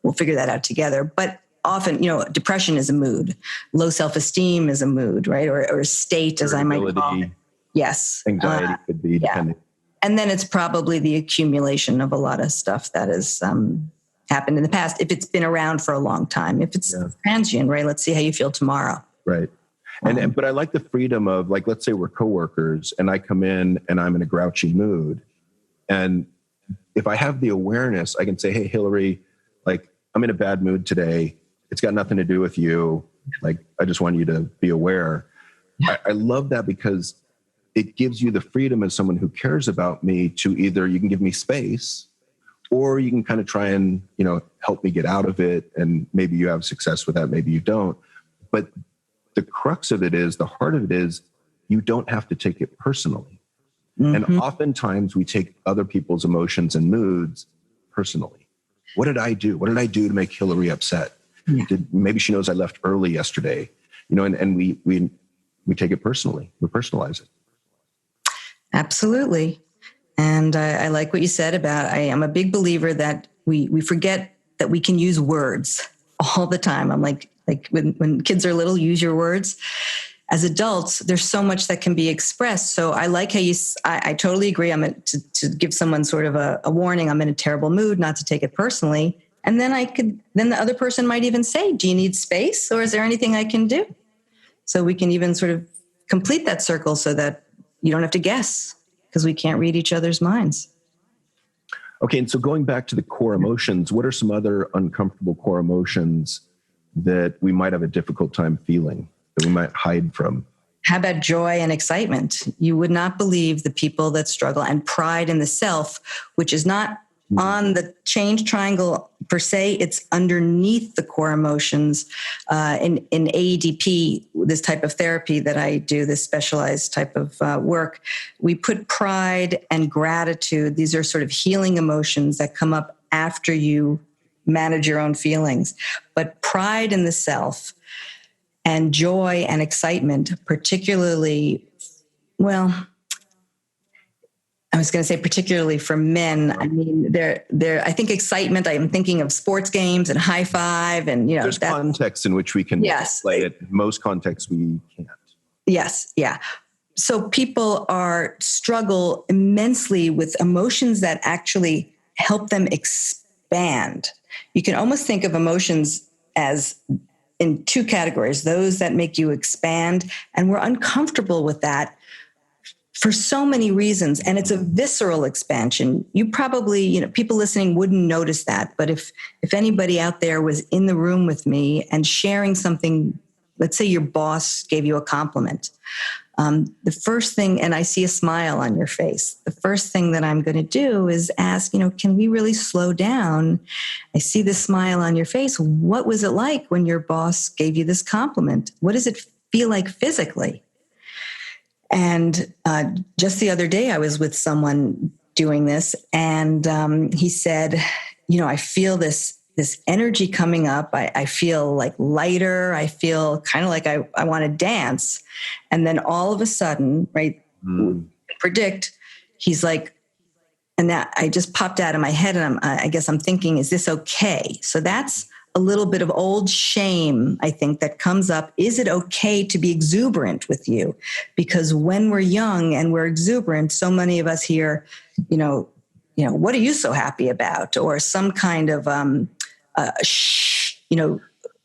we'll figure that out together. But often, depression is a mood. Low self-esteem is a mood, right? Or a state, as I might call it. Yes. Anxiety could be depending. And then it's probably the accumulation of a lot of stuff that has happened in the past, if it's been around for a long time. If it's transient, right? Let's see how you feel tomorrow. Right. But I like the freedom of, let's say we're coworkers and I come in and I'm in a grouchy mood. And if I have the awareness, I can say, hey, Hilary, I'm in a bad mood today. It's got nothing to do with you. I just want you to be aware. I love that, because it gives you the freedom as someone who cares about me to either you can give me space, or you can kind of try and, help me get out of it. And maybe you have success with that. Maybe you don't. But the crux of it is, the heart of it is, you don't have to take it personally. Mm-hmm. And oftentimes we take other people's emotions and moods personally. What did I do? What did I do to make Hilary upset? Yeah. Maybe she knows I left early yesterday, and we take it personally. We personalize it. Absolutely. And I like what you said about, I am a big believer that we forget that we can use words all the time. I'm like when kids are little, use your words. As adults, there's so much that can be expressed. So I like how I totally agree. I'm to give someone sort of a warning. I'm in a terrible mood, not to take it personally. And then then the other person might even say, do you need space, or is there anything I can do? So we can even sort of complete that circle so that you don't have to guess, because we can't read each other's minds. Okay. And so going back to the core emotions, what are some other uncomfortable core emotions that we might have a difficult time feeling, that we might hide from? How about joy and excitement? You would not believe the people that struggle, and pride in the self, which is not on the change triangle per se, it's underneath the core emotions. In AEDP, this type of therapy that I do, this specialized type of work, we put pride and gratitude. These are sort of healing emotions that come up after you manage your own feelings. But pride in the self and joy and excitement, particularly, I was going to say particularly for men. I mean, I think excitement, I'm thinking of sports games and high five and, there's context in which we can play it. Most contexts we can't. Yes. Yeah. So people struggle immensely with emotions that actually help them expand. You can almost think of emotions as in two categories, those that make you expand, and we're uncomfortable with that for so many reasons. And it's a visceral expansion. You probably, people listening wouldn't notice that. But if anybody out there was in the room with me and sharing something, let's say your boss gave you a compliment, the first thing, and I see a smile on your face, the first thing that I'm going to do is ask, can we really slow down? I see the smile on your face. What was it like when your boss gave you this compliment? What does it feel like physically? And just the other day, I was with someone doing this, and he said, I feel this energy coming up. I feel like lighter. I feel kind of like I want to dance. And then all of a sudden, right, predict, he's like, and that I just popped out of my head, and I guess I'm thinking, is this okay? So that's a little bit of old shame, I think, that comes up. Is it okay to be exuberant with you? Because when we're young and we're exuberant, so many of us hear, what are you so happy about? Or some kind of,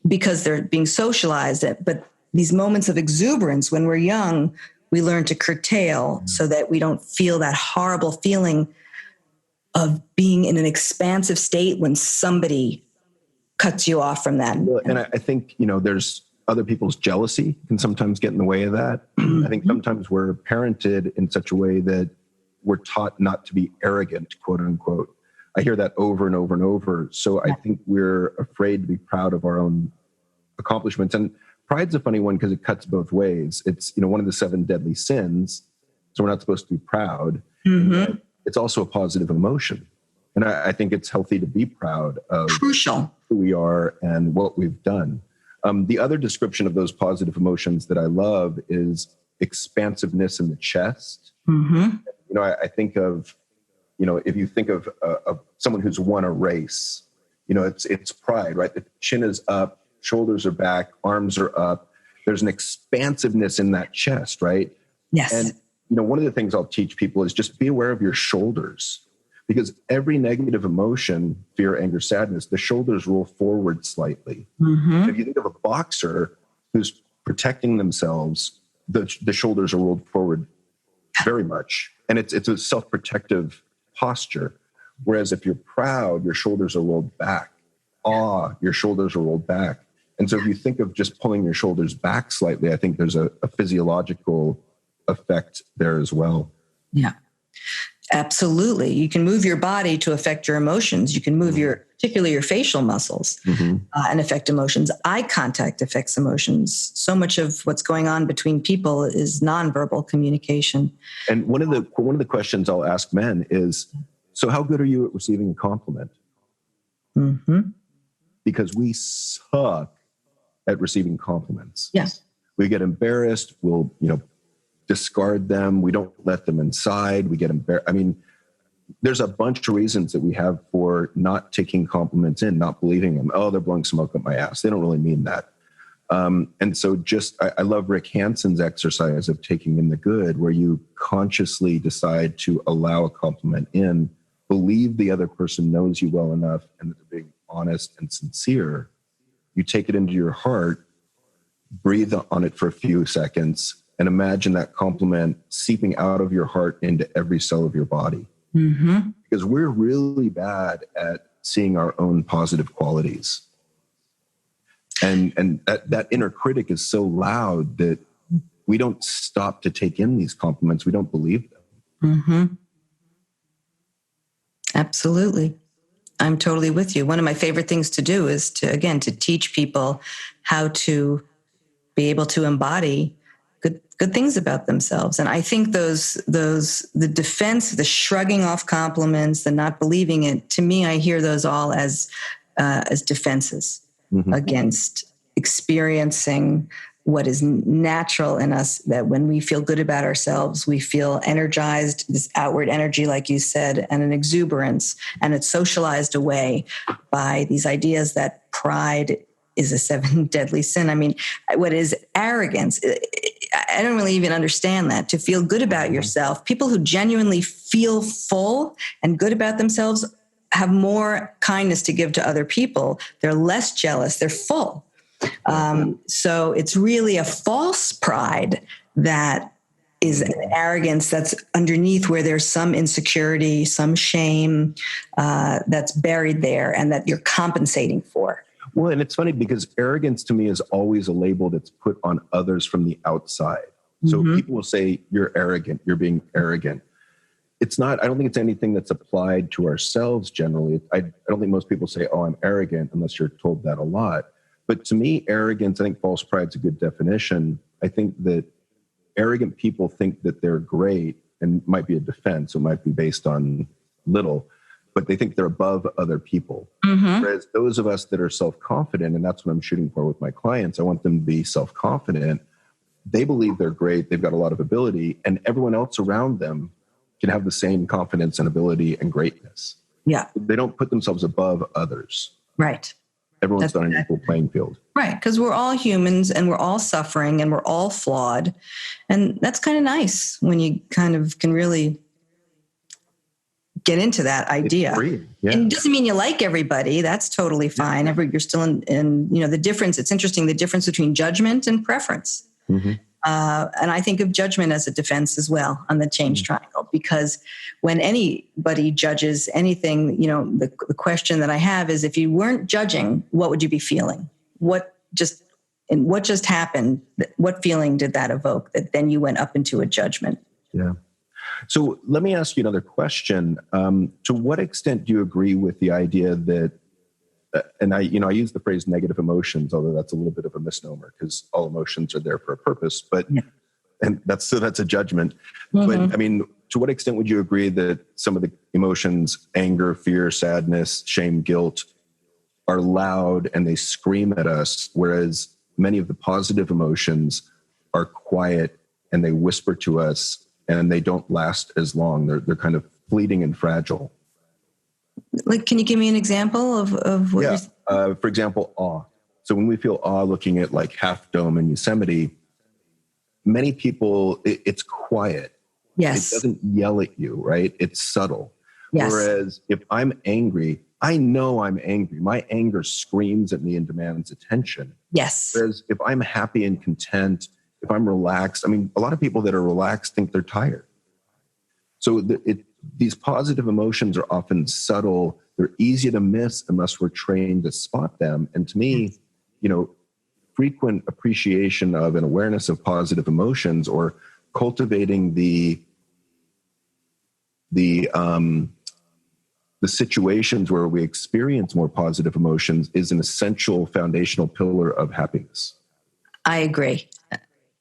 because they're being socialized. But these moments of exuberance, when we're young, we learn to curtail so that we don't feel that horrible feeling of being in an expansive state when somebody cuts you off from that. And I think, there's other people's jealousy can sometimes get in the way of that. I think sometimes we're parented in such a way that we're taught not to be arrogant, quote unquote. I hear that over and over and over. So I think we're afraid to be proud of our own accomplishments. And pride's a funny one because it cuts both ways. It's, one of the 7 deadly sins. So we're not supposed to be proud. Mm-hmm. It's also a positive emotion. And I think it's healthy to be proud of crucial who we are and what we've done. The other description of those positive emotions that I love is expansiveness in the chest. Mm-hmm. I think of, if you think of someone who's won a race, it's pride, right? The chin is up, shoulders are back, arms are up. There's an expansiveness in that chest, right? Yes. And, one of the things I'll teach people is just be aware of your shoulders. Because every negative emotion, fear, anger, sadness, the shoulders roll forward slightly. Mm-hmm. So if you think of a boxer who's protecting themselves, the shoulders are rolled forward very much. And it's a self-protective posture. Whereas if you're proud, your shoulders are rolled back. Awe, your shoulders are rolled back. And so if you think of just pulling your shoulders back slightly, I think there's a physiological effect there as well. Yeah. Absolutely. You can move your body to affect your emotions. You can move particularly your facial muscles and affect emotions. Eye contact affects emotions. So much of what's going on between people is nonverbal communication. And one of the questions I'll ask men is, so how good are you at receiving a compliment? Mm-hmm. Because we suck at receiving compliments. Yes. We get embarrassed. We'll, discard them. We don't let them inside. We get embarrassed. I mean, there's a bunch of reasons that we have for not taking compliments in, not believing them. Oh, they're blowing smoke up my ass. They don't really mean that. And so I love Rick Hanson's exercise of taking in the good, where you consciously decide to allow a compliment in, believe the other person knows you well enough and that they're being honest and sincere. You take it into your heart, breathe on it for a few seconds, and imagine that compliment seeping out of your heart into every cell of your body. Mm-hmm. Because we're really bad at seeing our own positive qualities. And that inner critic is so loud that we don't stop to take in these compliments. We don't believe them. Mm-hmm. Absolutely. I'm totally with you. One of my favorite things to do is to teach people how to be able to embody good things about themselves. And I think the defense, the shrugging off compliments, the not believing it, to me, I hear those all as defenses against experiencing what is natural in us, that when we feel good about ourselves, we feel energized, this outward energy, like you said, and an exuberance, and it's socialized away by these ideas that pride is a 7 deadly sin. I mean, what is arrogance? I don't really even understand that. To feel good about yourself, people who genuinely feel full and good about themselves have more kindness to give to other people. They're less jealous. They're full. So it's really a false pride that is an arrogance that's underneath, where there's some insecurity, some shame that's buried there and that you're compensating for. Well, and it's funny because arrogance to me is always a label that's put on others from the outside. So people will say, you're arrogant, you're being arrogant. It's not, I don't think it's anything that's applied to ourselves generally. I don't think most people say, oh, I'm arrogant, unless you're told that a lot. But to me, arrogance, I think false pride's a good definition. I think that arrogant people think that they're great, and might be a defense, so it might be based on little, but they think they're above other people. Whereas those of us that are self-confident, and that's what I'm shooting for with my clients, I want them to be self-confident. They believe they're great, they've got a lot of ability, and everyone else around them can have the same confidence and ability and greatness. Yeah. They don't put themselves above others. Right. Everyone's on an equal playing field. Right. Because we're all humans and we're all suffering and we're all flawed. And that's kind of nice when you kind of can really get into that idea. Yeah. And it doesn't mean you like everybody. That's totally fine. You're still in the difference. It's interesting, the difference between judgment and preference. And I think of judgment as a defense as well on the change triangle, because when anybody judges anything, the question that I have is, if you weren't judging, what would you be feeling? What just happened? What feeling did that evoke that then you went up into a judgment? Yeah. So let me ask you another question. To what extent do you agree with the idea that, and I use the phrase negative emotions, although that's a little bit of a misnomer because all emotions are there for a purpose, but, and that's a judgment. But I mean, to what extent would you agree that some of the emotions, anger, fear, sadness, shame, guilt, are loud and they scream at us, whereas many of the positive emotions are quiet and they whisper to us and they don't last as long. They're kind of fleeting and fragile. Like, can you give me an example of what you're saying? For example, awe. So when we feel awe looking at like Half Dome in Yosemite, many people, it's quiet. Yes. It doesn't yell at you, right? It's subtle. Yes. Whereas if I'm angry, I know I'm angry. My anger screams at me and demands attention. Yes. Whereas if I'm happy and content, if I'm relaxed, I mean, a lot of people that are relaxed think they're tired. So these positive emotions are often subtle. They're easy to miss unless we're trained to spot them. And to me, frequent appreciation of and awareness of positive emotions, or cultivating the situations where we experience more positive emotions, is an essential foundational pillar of happiness. I agree.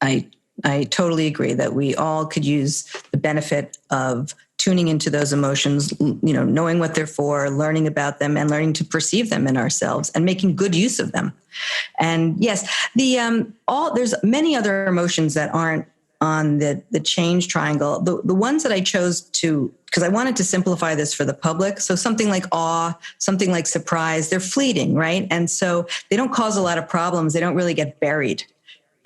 I totally agree that we all could use the benefit of tuning into those emotions, knowing what they're for, learning about them, and learning to perceive them in ourselves and making good use of them. And yes, there's many other emotions that aren't on the change triangle. The ones that I chose because I wanted to simplify this for the public. So something like awe, something like surprise, they're fleeting, right? And so they don't cause a lot of problems. They don't really get buried.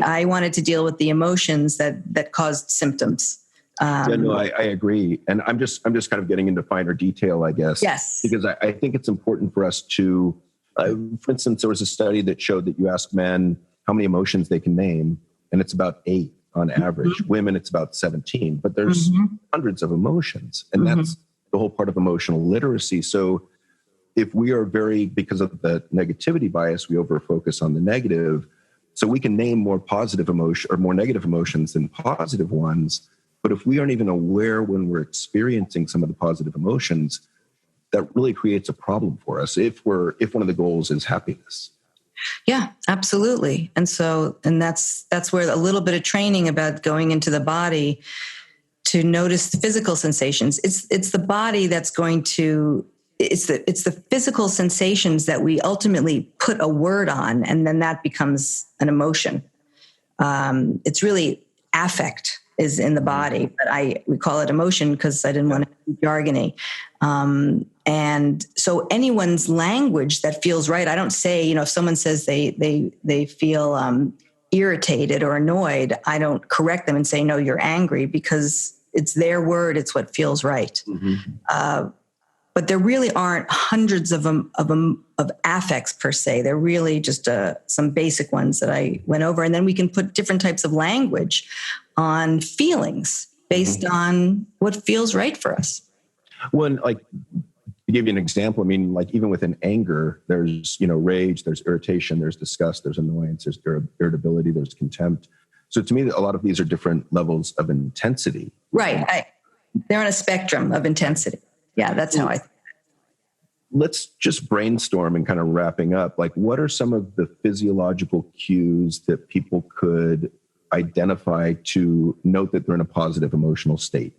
I wanted to deal with the emotions that caused symptoms. I agree. And I'm just kind of getting into finer detail, I guess. Yes. Because I think it's important for us to, for instance, there was a study that showed that you ask men how many emotions they can name, and it's about 8 on average. Women, it's about 17. But there's hundreds of emotions. And that's the whole part of emotional literacy. So if we are because of the negativity bias, we over-focus on the negative. So we can name more positive emotion or more negative emotions than positive ones. But if we aren't even aware when we're experiencing some of the positive emotions, that really creates a problem for us if one of the goals is happiness. Yeah, absolutely. And that's where a little bit of training about going into the body to notice the physical sensations. It's the body that's going to, it's the physical sensations that we ultimately put a word on, and then that becomes an emotion. It's really affect is in the body, but we call it emotion because I didn't want to be jargony. And so anyone's language that feels right, I don't say, if someone says they feel irritated or annoyed, I don't correct them and say, no, you're angry, because it's their word. It's what feels right. But but there really aren't hundreds of affects per se. They're really just some basic ones that I went over. And then we can put different types of language on feelings based on what feels right for us. One, like, to give you an example, I mean, like even within anger, there's, rage, there's irritation, there's disgust, there's annoyance, there's irritability, there's contempt. So to me, a lot of these are different levels of intensity. Right. They're on a spectrum of intensity. Yeah, that's how I think. Let's just brainstorm and kind of wrapping up. Like, what are some of the physiological cues that people could identify to note that they're in a positive emotional state?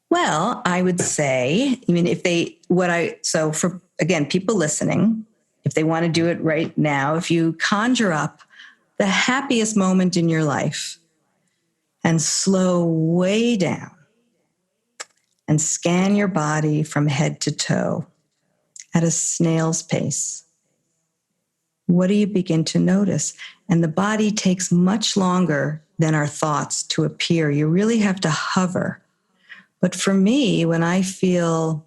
Well, I would say, for people listening, if they want to do it right now, if you conjure up the happiest moment in your life and slow way down and scan your body from head to toe at a snail's pace, what do you begin to notice? And the body takes much longer than our thoughts to appear. You really have to hover. But for me, when I feel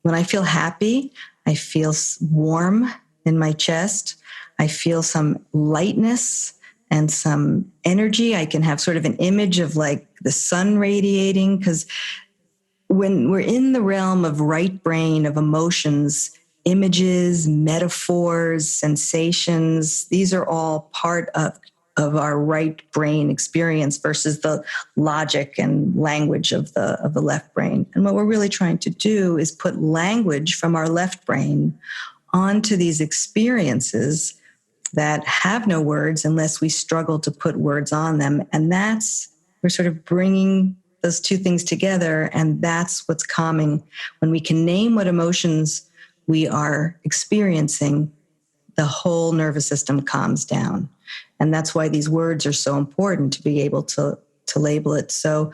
happy, I feel warm in my chest. I feel some lightness and some energy. I can have sort of an image of like the sun radiating, because when we're in the realm of right brain, of emotions, images, metaphors, sensations, these are all part of our right brain experience versus the logic and language of the left brain. And what we're really trying to do is put language from our left brain onto these experiences that have no words unless we struggle to put words on them. And we're sort of bringing those two things together, and that's what's calming. When we can name what emotions we are experiencing, the whole nervous system calms down. And that's why these words are so important, to be able to label it. So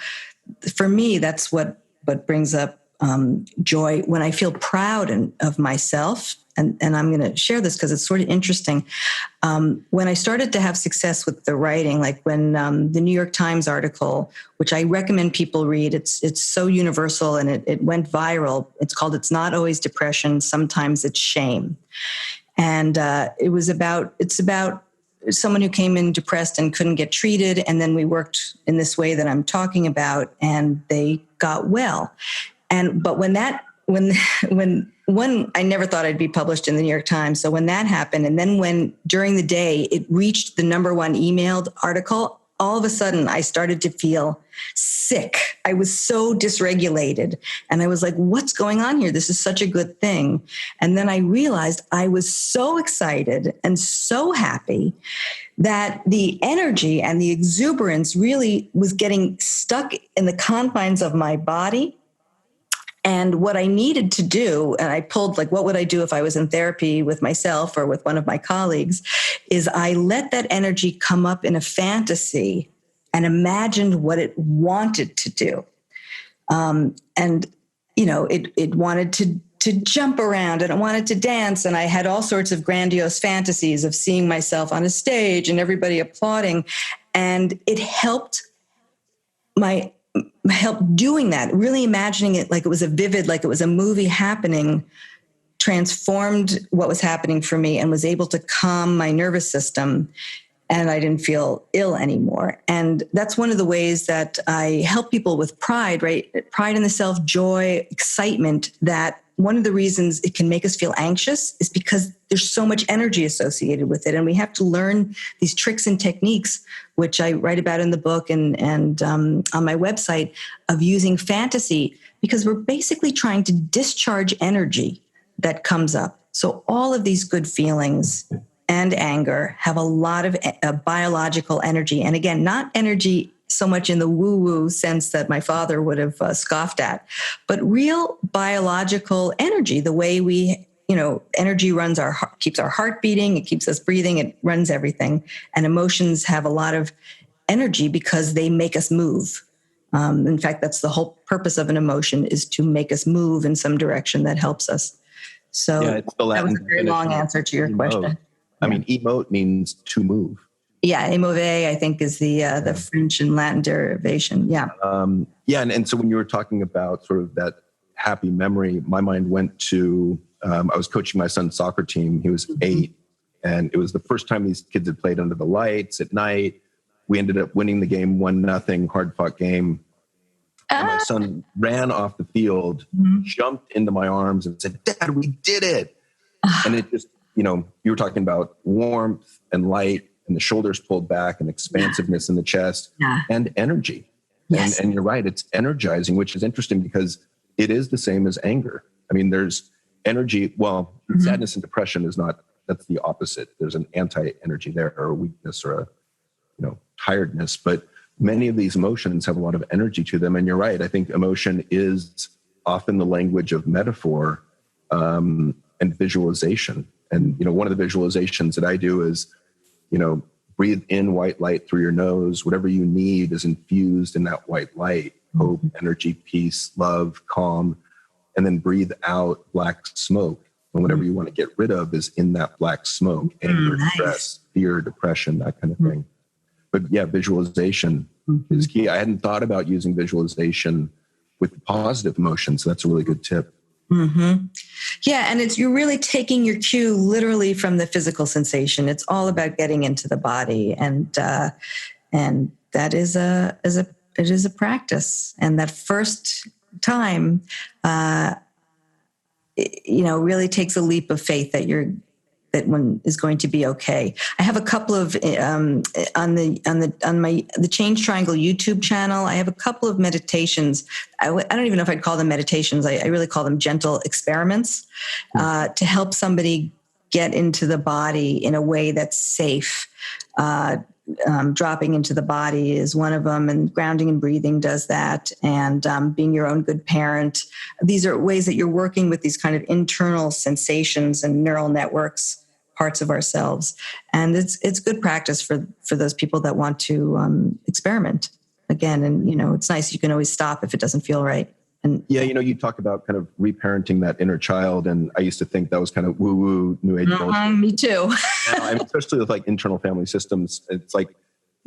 for me, that's what brings up joy. When I feel proud of myself, and I'm going to share this because it's sort of interesting. When I started to have success with the writing, like when the New York Times article, which I recommend people read, it's so universal and it went viral. It's called "It's Not Always Depression, Sometimes It's Shame." And it's about someone who came in depressed and couldn't get treated. And then we worked in this way that I'm talking about, and they got well. But when I never thought I'd be published in the New York Times. So when that happened, and then when during the day it reached the number one emailed article, all of a sudden I started to feel sick. I was so dysregulated. And I was like, what's going on here? This is such a good thing. And then I realized I was so excited and so happy that the energy and the exuberance really was getting stuck in the confines of my body. And what I needed to do, and I pulled like, what would I do if I was in therapy with myself or with one of my colleagues, is I let that energy come up in a fantasy and imagined what it wanted to do. It wanted to jump around and it wanted to dance. And I had all sorts of grandiose fantasies of seeing myself on a stage and everybody applauding. And it helped doing that, really imagining it like it was like it was a movie happening, transformed what was happening for me and was able to calm my nervous system. And I didn't feel ill anymore. And that's one of the ways that I help people with pride, right? Pride in the self, joy, excitement, that one of the reasons it can make us feel anxious is because there's so much energy associated with it. And we have to learn these tricks and techniques, which I write about in the book and on my website, of using fantasy, because we're basically trying to discharge energy that comes up. So all of these good feelings and anger have a lot of biological energy. And again, not energy so much in the woo-woo sense that my father would have scoffed at, but real biological energy, the way energy keeps our heart beating, it keeps us breathing, it runs everything. And emotions have a lot of energy because they make us move. In fact, that's the whole purpose of an emotion, is to make us move in some direction that helps us. So it's the Latin that was a very long answer to your question. I mean, emote means to move. Yeah, émover, I think, is the French and Latin derivation. Yeah. And so when you were talking about sort of that happy memory, my mind went to, I was coaching my son's soccer team. He was 8, and it was the first time these kids had played under the lights at night. We ended up winning the game 1-0, hard-fought game. And my son ran off the field, jumped into my arms and said, "Dad, we did it." And it just, you were talking about warmth and light and the shoulders pulled back and expansiveness in the chest and energy. Yes. And you're right, it's energizing, which is interesting because it is the same as anger. I mean, there's energy. Well, sadness and depression is not, that's the opposite. There's an anti-energy there, or a weakness, or a, tiredness. But many of these emotions have a lot of energy to them. And you're right. I think emotion is often the language of metaphor and visualization. And, one of the visualizations that I do is, breathe in white light through your nose. Whatever you need is infused in that white light: hope, energy, peace, love, calm. And then breathe out black smoke. And whatever you want to get rid of is in that black smoke: anger, stress, fear, depression, that kind of thing. But yeah, visualization is key. I hadn't thought about using visualization with positive emotions. So that's a really good tip. Yeah. And you're really taking your cue literally from the physical sensation. It's all about getting into the body. And that is a practice. And that first time, really takes a leap of faith that one is going to be okay. I have a couple of on the Change Triangle YouTube channel. I have a couple of meditations. I don't even know if I'd call them meditations. I really call them gentle experiments to help somebody get into the body in a way that's safe. Dropping into the body is one of them, and grounding and breathing does that, and being your own good parent. These are ways that you're working with these kind of internal sensations and neural networks, parts of ourselves. And it's good practice for those people that want to experiment again. And, it's nice. You can always stop if it doesn't feel right. And yeah, you talk about kind of reparenting that inner child. And I used to think that was kind of woo-woo, new age bullshit. Me too. Especially with like internal family systems. It's like,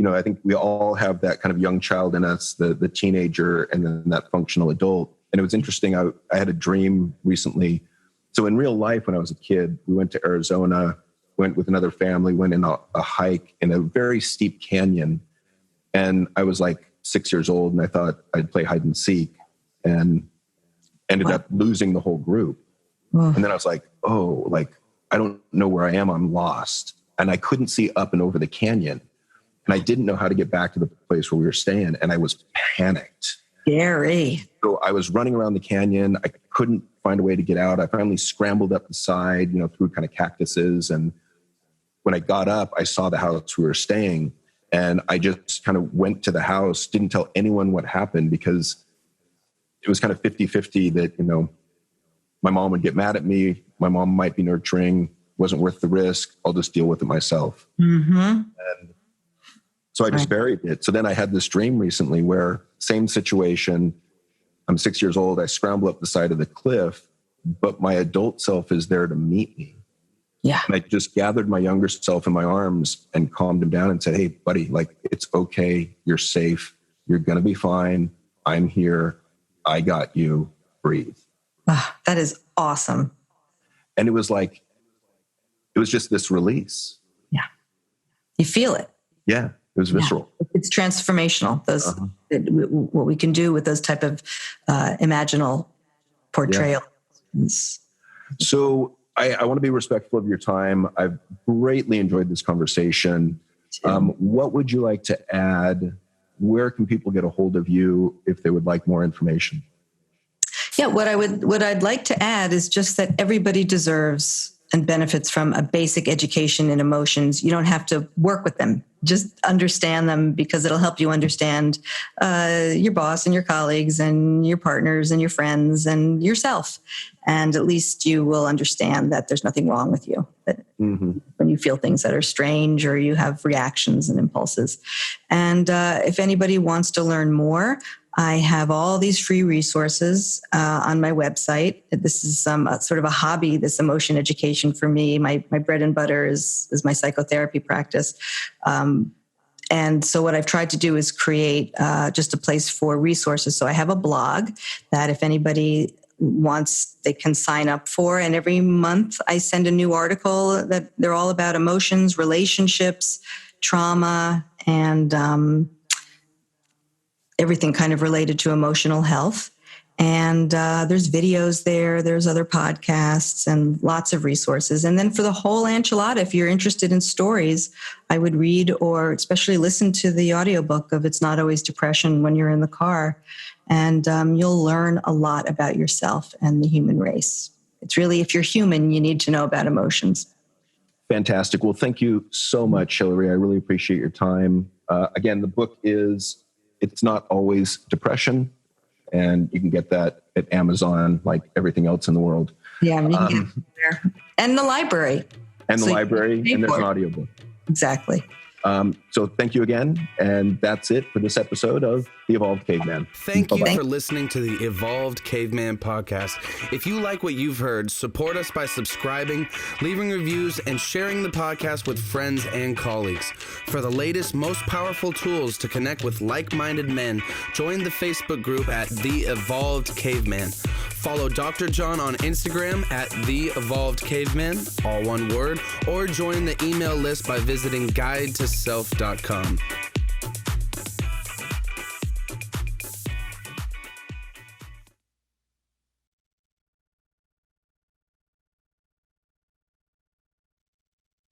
I think we all have that kind of young child in us, the teenager, and then that functional adult. And it was interesting. I had a dream recently. So in real life, when I was a kid, we went to Arizona, went with another family, went in a hike in a very steep canyon. And I was like 6 years old, and I thought I'd play hide and seek, and ended up losing the whole group. And then I was like, I don't know where I am. I'm lost. And I couldn't see up and over the canyon. And I didn't know how to get back to the place where we were staying. And I was panicked. Scary. So I was running around the canyon. I couldn't find a way to get out. I finally scrambled up the side, through kind of cactuses. And when I got up, I saw the house we were staying. And I just kind of went to the house, didn't tell anyone what happened, because it was kind of 50-50 that, my mom would get mad at me. My mom might be nurturing, wasn't worth the risk. I'll just deal with it myself. And so I just buried it. So then I had this dream recently where same situation. I'm 6 years old. I scramble up the side of the cliff, but my adult self is there to meet me. Yeah. And I just gathered my younger self in my arms and calmed him down and said, "Hey, buddy, it's okay. You're safe. You're going to be fine. I'm here. I got you. Breathe." That is awesome. And it was just this release. Yeah. You feel it. Yeah. It was visceral. Yeah. It's transformational. What we can do with those type of imaginal portrayals. Yeah. So I want to be respectful of your time. I've greatly enjoyed this conversation. What would you like to add? Where can people get a hold of you if they would like more information? Yeah, what I'd like to add is just that everybody deserves and benefits from a basic education in emotions. You don't have to work with them. Just understand them, because it'll help you understand your boss and your colleagues and your partners and your friends and yourself. And at least you will understand that there's nothing wrong with you, that when you feel things that are strange or you have reactions and impulses. And if anybody wants to learn more, I have all these free resources on my website. This is sort of a hobby, this emotion education for me. My bread and butter is my psychotherapy practice. And so what I've tried to do is create just a place for resources. So I have a blog that if anybody wants, they can sign up for. And every month I send a new article that they're all about emotions, relationships, trauma, and everything kind of related to emotional health. And there's videos there, there's other podcasts and lots of resources. And then for the whole enchilada, if you're interested in stories, I would read or especially listen to the audiobook of It's Not Always Depression when you're in the car. And you'll learn a lot about yourself and the human race. It's really, if you're human, you need to know about emotions. Fantastic. Well, thank you so much, Hilary. I really appreciate your time. Again, the book is It's Not Always Depression. And you can get that at Amazon, like everything else in the world. Yeah, you can get it there. And the library. And the library, and there's an audiobook. Exactly. So thank you again. And that's it for this episode of The Evolved Caveman. Thank you for listening to the Evolved Caveman podcast. If you like what you've heard, support us by subscribing, leaving reviews, and sharing the podcast with friends and colleagues. For the latest, most powerful tools to connect with like-minded men, join the Facebook group at The Evolved Caveman. Follow Dr. John on Instagram at The Evolved Caveman, all one word, or join the email list by visiting guidetoself.com.